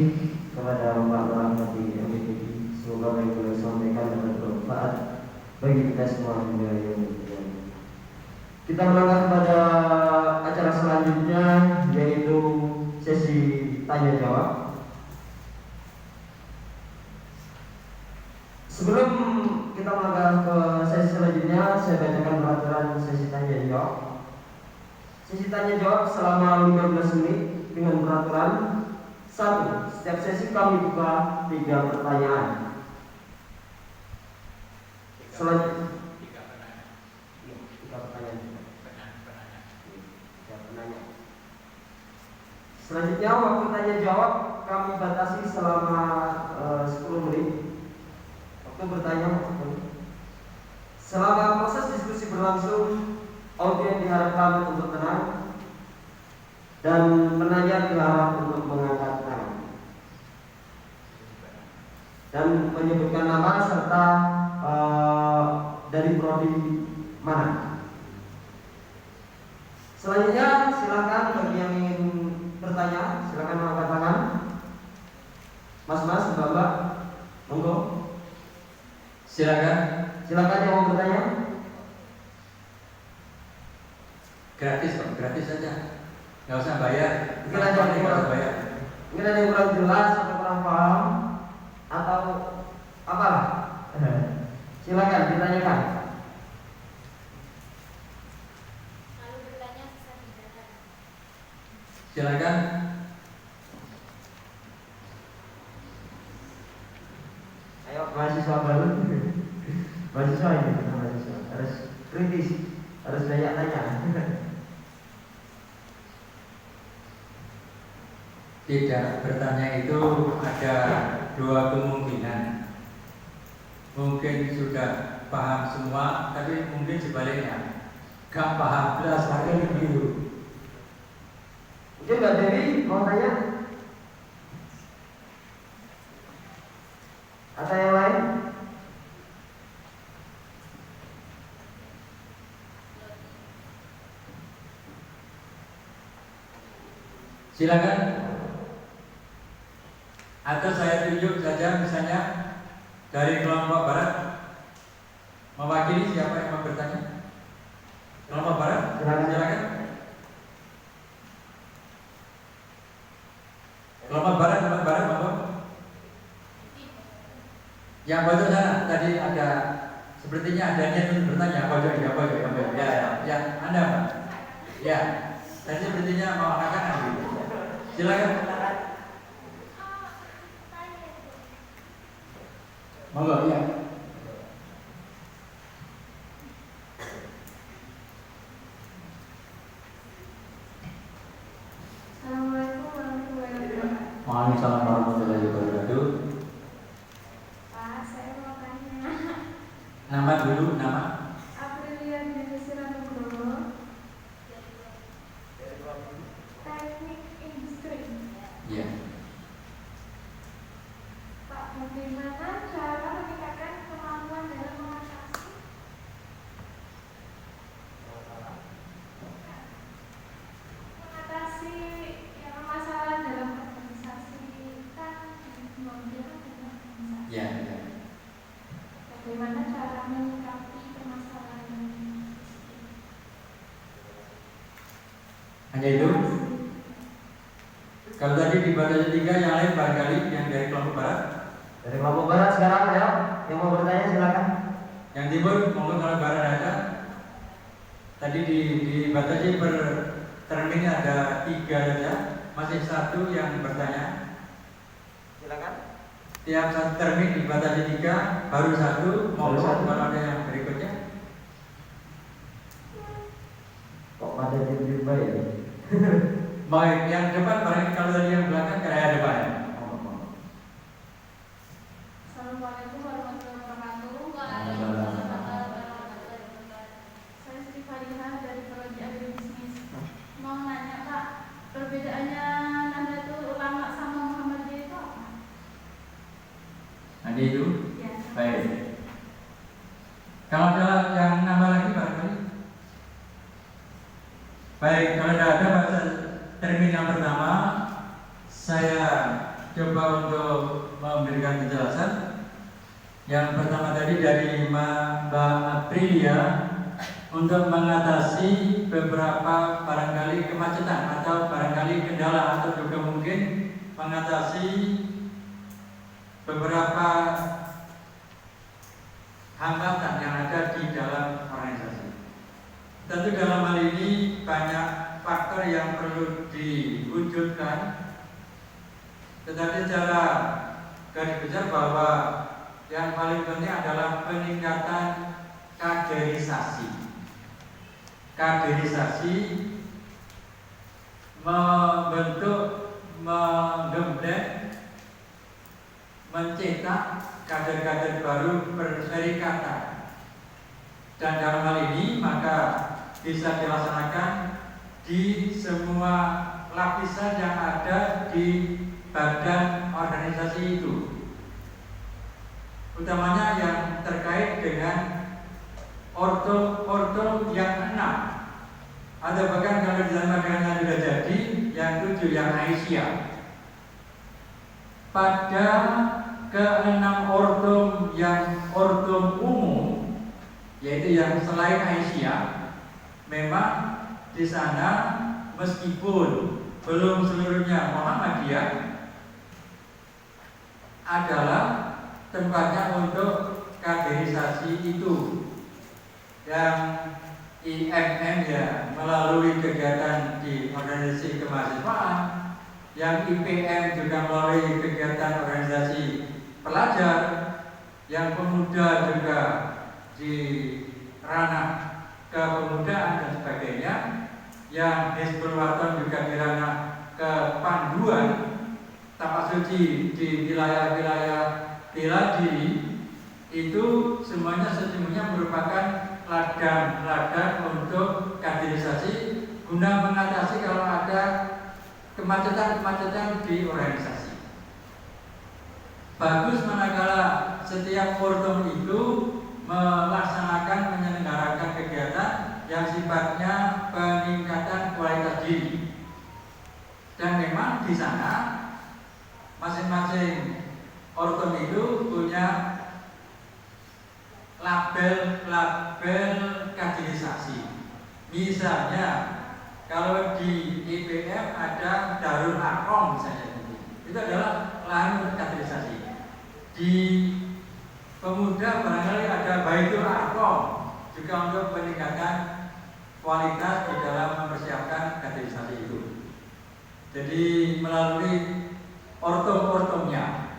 kepada Bapak Rahmati MPTV. Semoga yang boleh sampaikan dapat bermanfaat bagi kita semua. Kita melangkah kepada acara selanjutnya, yaitu sesi tanya jawab. Sebelum kita melangkah ke sesi selanjutnya, saya bacakan peraturan sesi tanya jawab. Sesi tanya jawab selama 15 menit dengan peraturan 1. Setiap sesi kami buka 3 pertanyaan. Selanjutnya 3 pertanyaan. Selanjutnya waktu tanya jawab kami batasi selama 10 menit. Waktu bertanya selama proses diskusi berlangsung, audiens diharapkan untuk tenang dan penanya diharapkan dan menyebutkan nama serta dari prodi mana. Selanjutnya silakan bagi yang ingin bertanya, silakan mengangkat tangan. Mas, Mbak, monggo. Silakan. Silakan yang mau bertanya. Gratis kok, gratis saja. Nggak usah bayar. Mungkin ada yang kurang bayar. Mungkin ada yang kurang jelas atau kurang paham atau apalah. Silakan ditanyakan. Lalu bertanya bisa didengar. Silakan. Ayo mahasiswa baru. Mahasiswa ini, mahasiswa harus kritis, harus banyak tanya. Tidak bertanya itu ada dua kemungkinan. Mungkin sudah paham semua, tapi mungkin sebaliknya gak paham belas lagi begitu. Mungkin Mbak Dewi mau tanya? Ada yang lain? Silakan. Atau saya tunjuk saja misalnya dari kelompok barat, mewakili siapa yang mau bertanya? Kelompok barat, silakan. Kelompok barat, monggo. Yang pojok sana tadi ada, sepertinya ada niat untuk bertanya. Pojok. Ya, Anda Pak. Ya, tadi sepertinya mau angkat. Silakan. Monggo, ya. Assalamualaikum warahmatullahi wabarakatuh. Waalaikumsalam warahmatullahi wabarakatuh. Pak, saya mau tanya. Nama dulu, nama. Aprilia Dinasira Nugroho, Teknik Industri. Ya. Pak, bagaimana cara meningkatkan kemampuan dalam mengatasi yang masalah dalam organisasi kan membuat organisasi. Ya. Bagaimana cara menyikapi permasalahan ini? Hanya itu. Kalau tadi di batas 3 yang lain barangkali yang dari kelompok barat. Dari kelompok barat sekarang ya, yang mau bertanya silakan. Yang timur monggo kalau barat ada. Tadi dibatasi per termin ada 3 saja, masih 1 yang bertanya. Silakan. Tiap satu termin dibatasi 3, baru 1, monggo kalau ada yang berikutnya. Kok pada diem baik? Baik, yang depan barangkali kalau tadi yang belakang kayak depan. Assalamualaikum warahmatullahi wabarakatuh. Saya Siti Fadila dari Prodi Agribisnis. Mau nanya Pak, perbedaannya Nahdlatul Ulama sama Muhammadiyah itu apa? Nanti itu. Ya. Baik. Kalau ada yang nambah lagi barangkali. Baik, kalau tidak ada pada termin yang pertama, saya coba untuk memberikan penjelasan. Yang pertama tadi dari Mbak Aprilia untuk mengatasi beberapa barangkali kemacetan atau barangkali kendala atau juga mungkin mengatasi beberapa hambatan yang ada di dalam organisasi. Tentu dalam hal ini banyak faktor yang perlu diwujudkan, tetapi secara garis besar bahwa yang paling penting adalah peningkatan kaderisasi. Kaderisasi membentuk, menggembleng, mencetak kader-kader baru berserikatan. Dan dalam hal ini maka bisa dilaksanakan di semua lapisan yang ada di badan organisasi itu. utamanya yang terkait dengan ordo yang 6. Ada bahkan kalau di dalam agamanya sudah jadi yang 7 yang Aisyah. Pada ke-6 ordom yang ordom umum, yaitu yang selain Aisyah, memang di sana meskipun belum seluruhnya Muhammadiyah, adalah tempatnya untuk kaderisasi itu. Yang IMM ya melalui kegiatan di organisasi kemahasiswaan, yang IPM juga melalui kegiatan organisasi pelajar, yang pemuda juga di ranah kepemudaan dan sebagainya, yang Hizbul Waton juga di ranah kepanduan tapak suci di wilayah-wilayah bela diri, itu semuanya sesungguhnya merupakan ladang untuk kaderisasi guna mengatasi kalau ada kemacetan-kemacetan di organisasi. Bagus manakala setiap forum itu melaksanakan menyelenggarakan kegiatan yang sifatnya peningkatan kualitas diri. Dan memang di sana masing-masing forum itu punya label kaderisasi. Misalnya kalau di IPM ada Darul Akom misalnya, itu adalah lahan untuk kaderisasi. Di pemuda barangkali ada Baitul Akom, juga untuk peningkatan kualitas di dalam mempersiapkan kaderisasi itu. Jadi melalui ortom-ortomnya,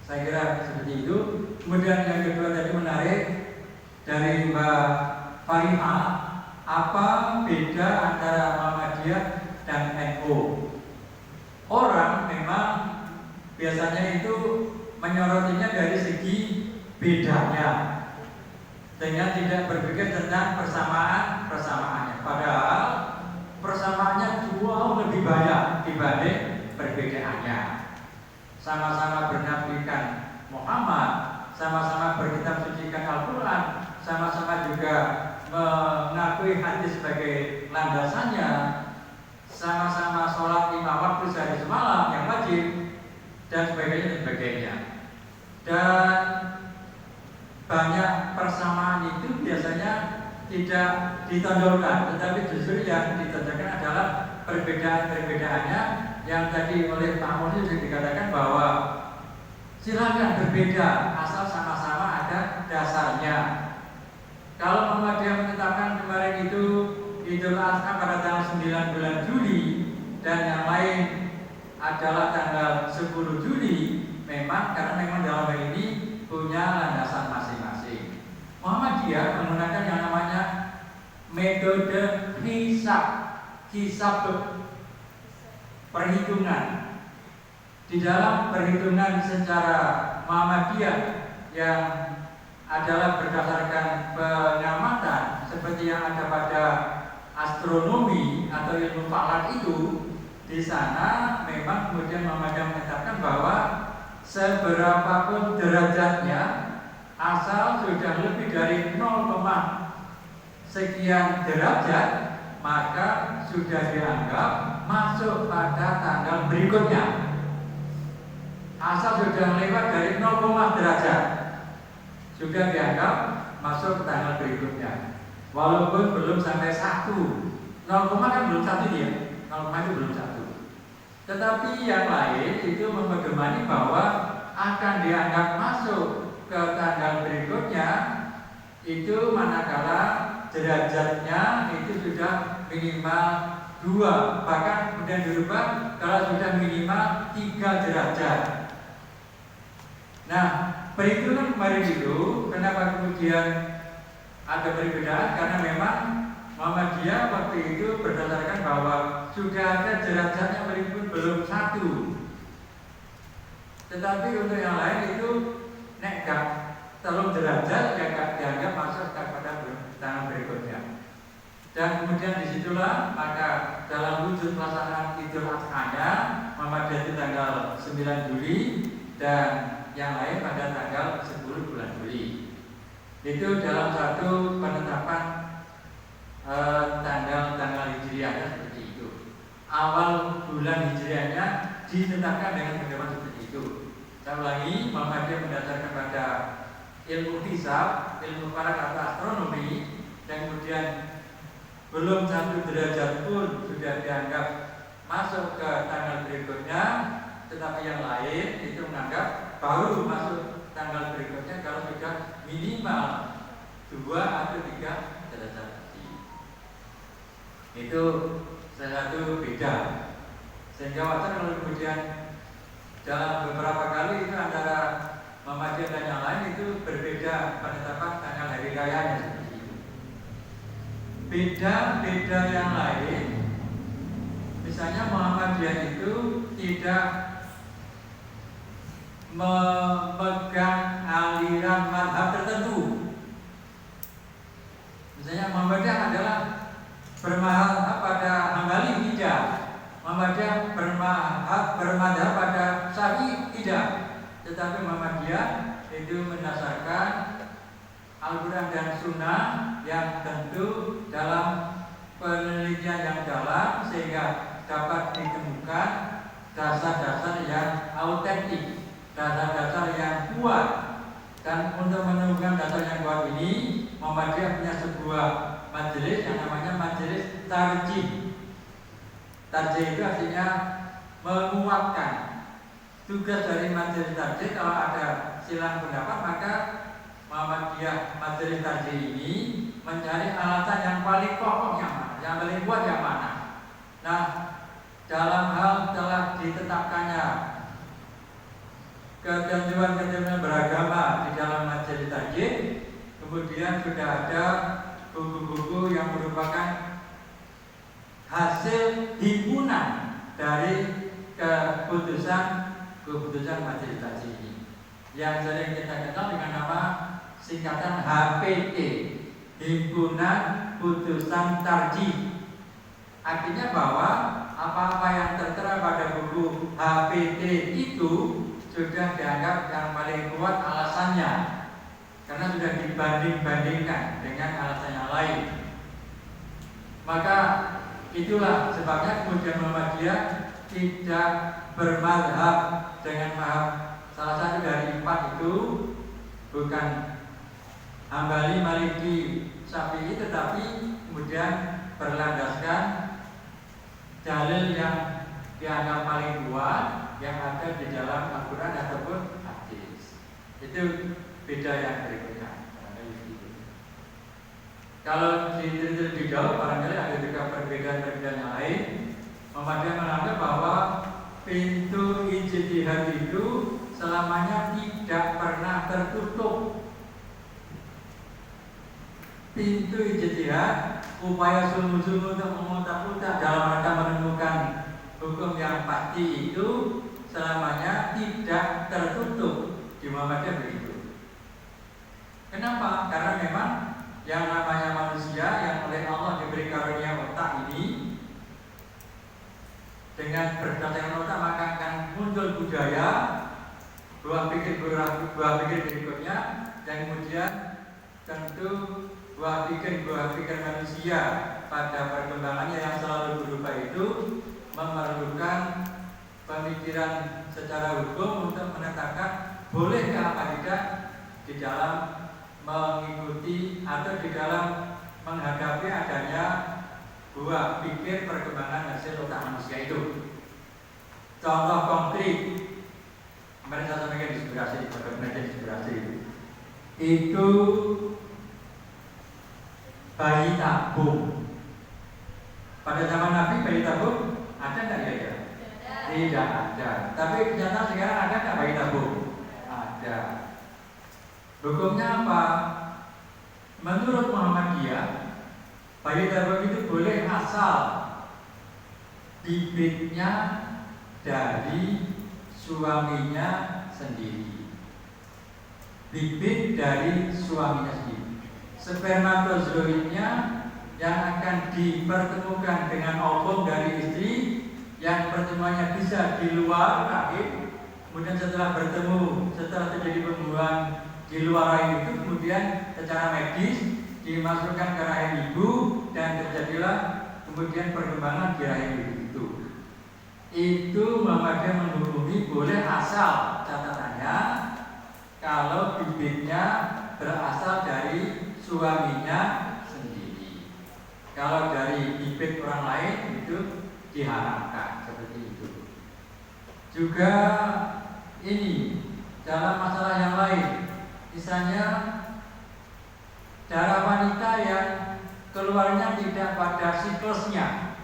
saya kira seperti itu. Kemudian yang kedua tadi menarik dari Mbak Farihah, apa beda antara Muhammadiyah dan NU? Orang memang biasanya itu menyorotinya dari segi bedanya, dengan tidak berpikir tentang persamaannya. Padahal persamaannya jauh lebih banyak dibanding perbedaannya. Sama-sama bernabikan Muhammad, sama-sama berkitab sucikan Al-Quran, sama-sama juga mengakui hadis sebagai landasannya, sama-sama sholat 5 waktu sehari semalam yang wajib, dan sebagainya. Dan banyak persamaan itu biasanya tidak ditonjolkan, tetapi justru yang ditonjolkan adalah perbedaan-perbedaannya, yang tadi oleh Pak Moni sudah dikatakan bahwa silakan berbeda asal sama-sama ada dasarnya. Kalau Muhammadiyah menetapkan kemarin itu Idul Adha pada tanggal 9 bulan Juli dan yang lain adalah tanggal 10 Juli, memang karena memang dalam hal ini punya landasan masing-masing. Muhammadiyah menggunakan yang namanya metode hisab perhitungan. Di dalam perhitungan secara Muhammadiyah yang adalah berdasarkan pengamatan seperti yang ada pada astronomi atau ilmu falak itu, di sana memang kemudian Muhammadiyah menetapkan bahwa seberapapun derajatnya, asal sudah lebih dari 0, sekian derajat, maka sudah dianggap masuk pada tanggal berikutnya. Asal sudah lewat dari 0, derajat, sudah dianggap masuk ke tanggal berikutnya. Walaupun belum sampai 1, 0, kan belum 1 dia, 0, itu belum 1. Tetapi yang lain itu memedomani bahwa akan dianggap masuk ke tanggal berikutnya itu manakala derajatnya itu sudah minimal 2, bahkan kemudian dirubah kalau sudah minimal 3 derajat. Nah, perhitungan kemarin itu kenapa kemudian ada perbedaan? Karena memang Muhammadiyah waktu itu berdasarkan bahwa sudah ada derajatnya meskipun belum 1. Tetapi untuk yang lain itu nek gak telung derajat ya dianggap masuk kepada tangan berikutnya. Dan kemudian disitulah maka dalam wujud pelaksanaan Idul Adha-nya Muhammadiyah itu tanggal 9 Juli dan yang lain pada tanggal 10 bulan Juli. Itu dalam satu penetapan tanggal Hijriahnya seperti itu. Awal bulan Hijriahnya ditetapkan dengan penetapan seperti itu. Saya ulangi, Muhammadiyah mendasarkan pada ilmu hisab, ilmu falak atau astronomi, yang kemudian belum satu derajat pun sudah dianggap masuk ke tanggal berikutnya, tetapi yang lain itu menganggap baru masuk tanggal berikutnya kalau sudah minimal 2 atau 3 derajat lagi. Itu salah satu beda. Sehingga wajar kalau kemudian dalam beberapa kali itu antara Muhammadiyah dan yang lain itu berbeda penetapan tanggal hari rayanya seperti itu. Beda yang lain, misalnya Muhammadiyah itu tidak memegang aliran mazhab tertentu. Misalnya Muhammadiyah adalah bermazhab pada Hambali, tidak. Muhammadiyah bermazhab pada Syafi'i, tidak. Tetapi Muhammadiyah itu mendasarkan Al-Quran dan Sunnah yang tentu dalam penelitian yang dalam sehingga dapat ditemukan dasar-dasar yang autentik, dasar-dasar yang kuat. Dan untuk menemukan dasar yang kuat ini, Muhammadiyah punya sebuah majelis yang namanya Majelis Tarjih. Tarjih itu artinya menguatkan. Tugas dari Majelis Tarjih, kalau ada silang pendapat, maka Muhammadiyah Majelis Tarjih ini mencari alasan yang paling kokoh yang mana, yang paling kuat yang mana. Nah, dalam hal telah ditetapkannya ketentuan-ketentuan beragama di dalam Majelis Tarjih, kemudian sudah ada buku-buku yang merupakan hasil himpunan dari keputusan Majelis Tarjih ini, yang sering kita kenal dengan nama singkatan HPT, Himpunan Putusan Tarjih. Artinya bahwa apa-apa yang tertera pada buku HPT itu sudah dianggap yang paling kuat alasannya, karena sudah dibanding-bandingkan dengan alasan yang lain. Maka itulah sebabnya kemudian Muhammadiyah tidak bermazhab dengan mazhab salah satu dari 4 itu, bukan Hambali, Maliki, Syafi'i, tetapi kemudian berlandaskan dalil yang dianggap paling kuat yang ada di dalam Al-Quran ataupun hadis. Itu beda yang berikutnya. Kalau diteliti lebih jauh, barangkali ada juga perbedaan-perbedaan yang lain. Muhammadiyah menganggap bahwa pintu ijtihad itu selamanya tidak pernah tertutup. Pintu ijtihad, upaya sungguh-sungguh untuk memutar-mutar dalam rangka menemukan hukum yang pasti itu selamanya tidak tertutup. Di Muhammadiyah begitu. Kenapa? Karena memang yang namanya manusia yang oleh Allah diberi karunia otak ini, dengan berdasarkan otak maka akan muncul budaya, buah pikir berikutnya, dan kemudian tentu buah pikir manusia pada perkembangannya yang selalu berubah itu memerlukan pemikiran secara hukum untuk menetapkan bolehkah apa tidak di dalam mengikuti atau di dalam menghadapi adanya buah pikir perkembangan hasil otak manusia itu. Contoh konkret, kemarin saya sampaikan inspirasi, itu bayi tabung. Pada zaman Nabi bayi tabung ada nggak ya? Tidak ada. Tapi kenyataan sekarang ada nggak bayi tabung? Ada. Hukumnya apa? Menurut Muhammadiyah, bayi tabung itu boleh asal bibitnya dari suaminya sendiri. Bibit dari suaminya sendiri. Spermatozoidnya yang akan dipertemukan dengan ovum dari istri, yang pertemuannya bisa di luar rahim, kemudian setelah bertemu, setelah terjadi pembuahan di luar rahim itu, kemudian secara medis dimasukkan ke rahim ibu dan terjadilah kemudian perkembangan di rahim ibu itu. Itu Muhammadiyah menghukumi boleh, asal catatannya kalau bibitnya berasal dari suaminya sendiri. Kalau dari bibit orang lain itu diharamkan, seperti itu. Juga ini dalam masalah yang lain, misalnya darah wanita yang keluarnya tidak pada siklusnya.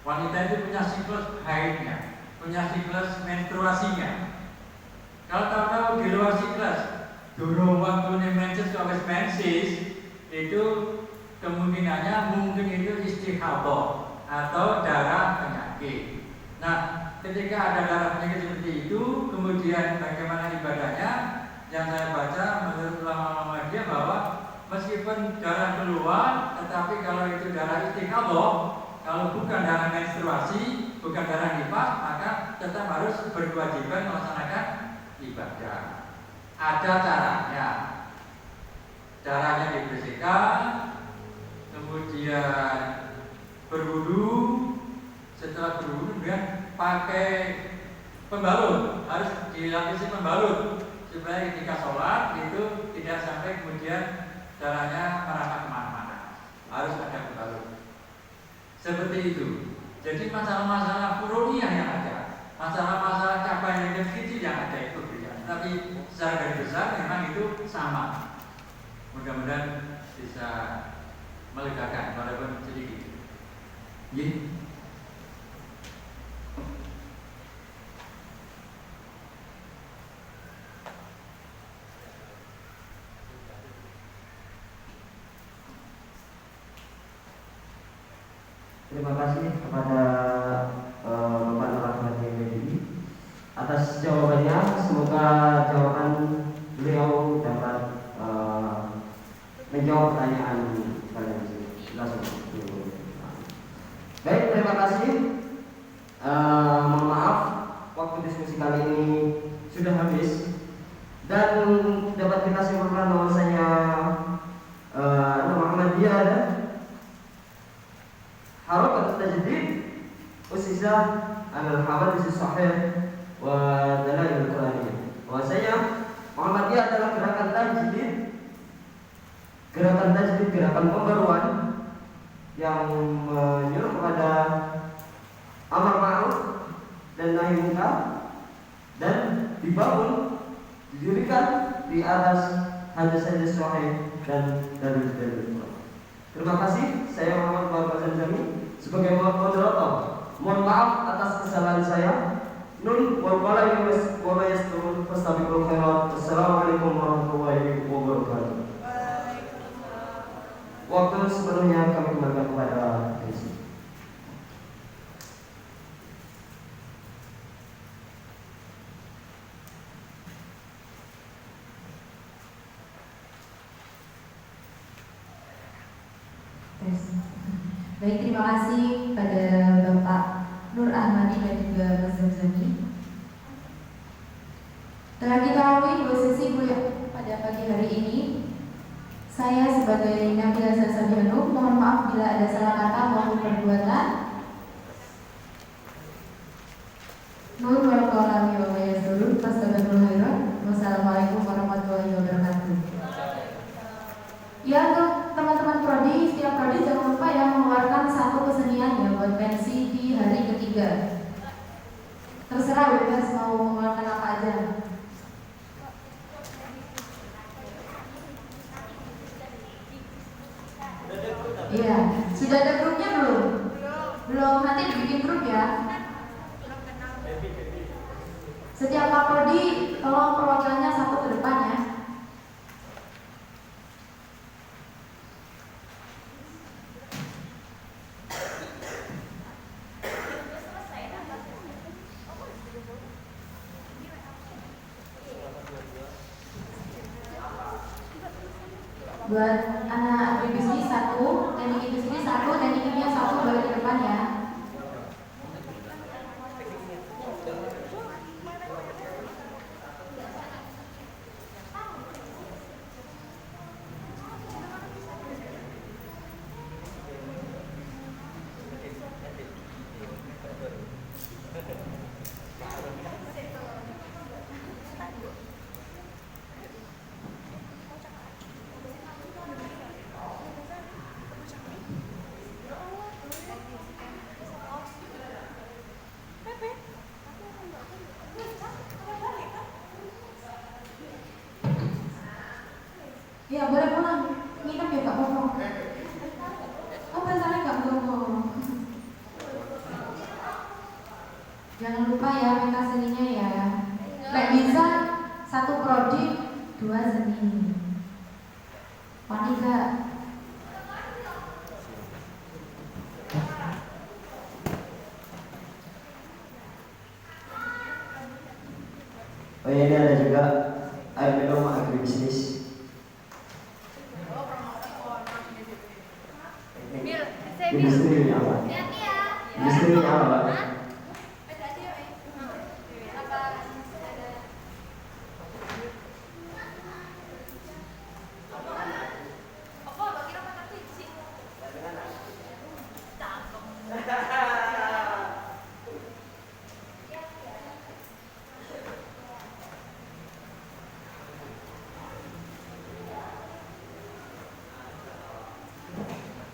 Wanita itu punya siklus haidnya, punya siklus menstruasinya. Kalau tahu-tahu di luar siklus, durung waktunya menses sampai menses, itu kemungkinannya mungkin itu istihadah atau darah penyakit. Nah, ketika ada darah penyakit seperti itu, kemudian bagaimana ibadahnya? Yang saya baca menurut ulama Muhammadiyah bahwa meskipun darah keluar, tetapi kalau itu darah istihadah, kalau bukan darah menstruasi, bukan darah nifas, maka tetap harus berkewajiban melaksanakan ibadah. Ada caranya. Darahnya dibersihkan, kemudian berwudu, setelah berwudu kemudian pakai pembalut, harus dilapisi pembalut supaya ketika sholat itu tidak sampai kemudian darahnya merambah kemana-mana. Harus ada pembalut. Seperti itu. Jadi masalah-masalah furuniyah yang ada, masalah-masalah cabang yang kecil yang ada itu beda. Tapi secara garis besar memang itu sama. Mudah-mudahan bisa melegakan walaupun sedikit. Ye. Terima kasih kepada Bapak Nur Ahmad Hedi atas jawabannya. Semoga jawaban beliau dapat menjawab pertanyaan kalian. Langsung. Baik, terima kasih. Mohon maaf, waktu diskusi kali ini sudah habis dan dapat kita simpulkan bahwasanya Muhammadiyah ada Harakat Tajdid usisah al-hawadits sahih wa dalail al-Qur'aniyah. Bahwasanya Muhammadiyah adalah gerakan tajdid, gerakan pembaruan yang menyuruh kepada amar ma'ruf dan nahi munkar dan dibangun, didirikan di atas hadis-hadis sahih dan dalil-dalil. Terima kasih. Saya Muhammad Bapak Zanjami sebagai moderator. Mohon maaf atas kesalahan saya. Nun wal qala wa ma yasturun fastabiqul khairat. Assalamualaikum warahmatullahi wabarakatuh. Waktu sepenuhnya kami kembalikan kepada Desi. Baik, terima kasih pada Bapak Nur Ahmadi dan juga Mas Zamzami. Telah kita lalui 2 sesi kuliah pada pagi hari ini. Saya sebagai Nabila Sasabianu mohon maaf bila ada salah kata maupun perbuatan. Nur wal qalami wa ma yasturun fastabiqul khairat. Wassalamualaikum warahmatullahi wabarakatuh. Ya, untuk teman-teman prodi, setiap prodi jangan lupa yang mengeluarkan satu kesenian ya buat pensi di hari ketiga. Terserah bebas mau mengeluarkan apa aja. Iya, sudah ada grupnya belum? Belum, nanti dibikin grup ya. Setiap Pak Prodi tolong perwakilannya satu ke depan ya. Buat anak agribisnis satu, teknik industri satu, teknik kimia satu, balik ke depan ya. Ya boleh pulang. Nginep ya Kak Bobo. Oh bentarnya Kak Bobo. Jangan lupa ya peta seninya ya. Nggak bisa satu prodi 2 seni. Wani Kak. Oh iya, ini ada juga air minum agribisnis. Industrinya apa? Industrinya apa, Pak?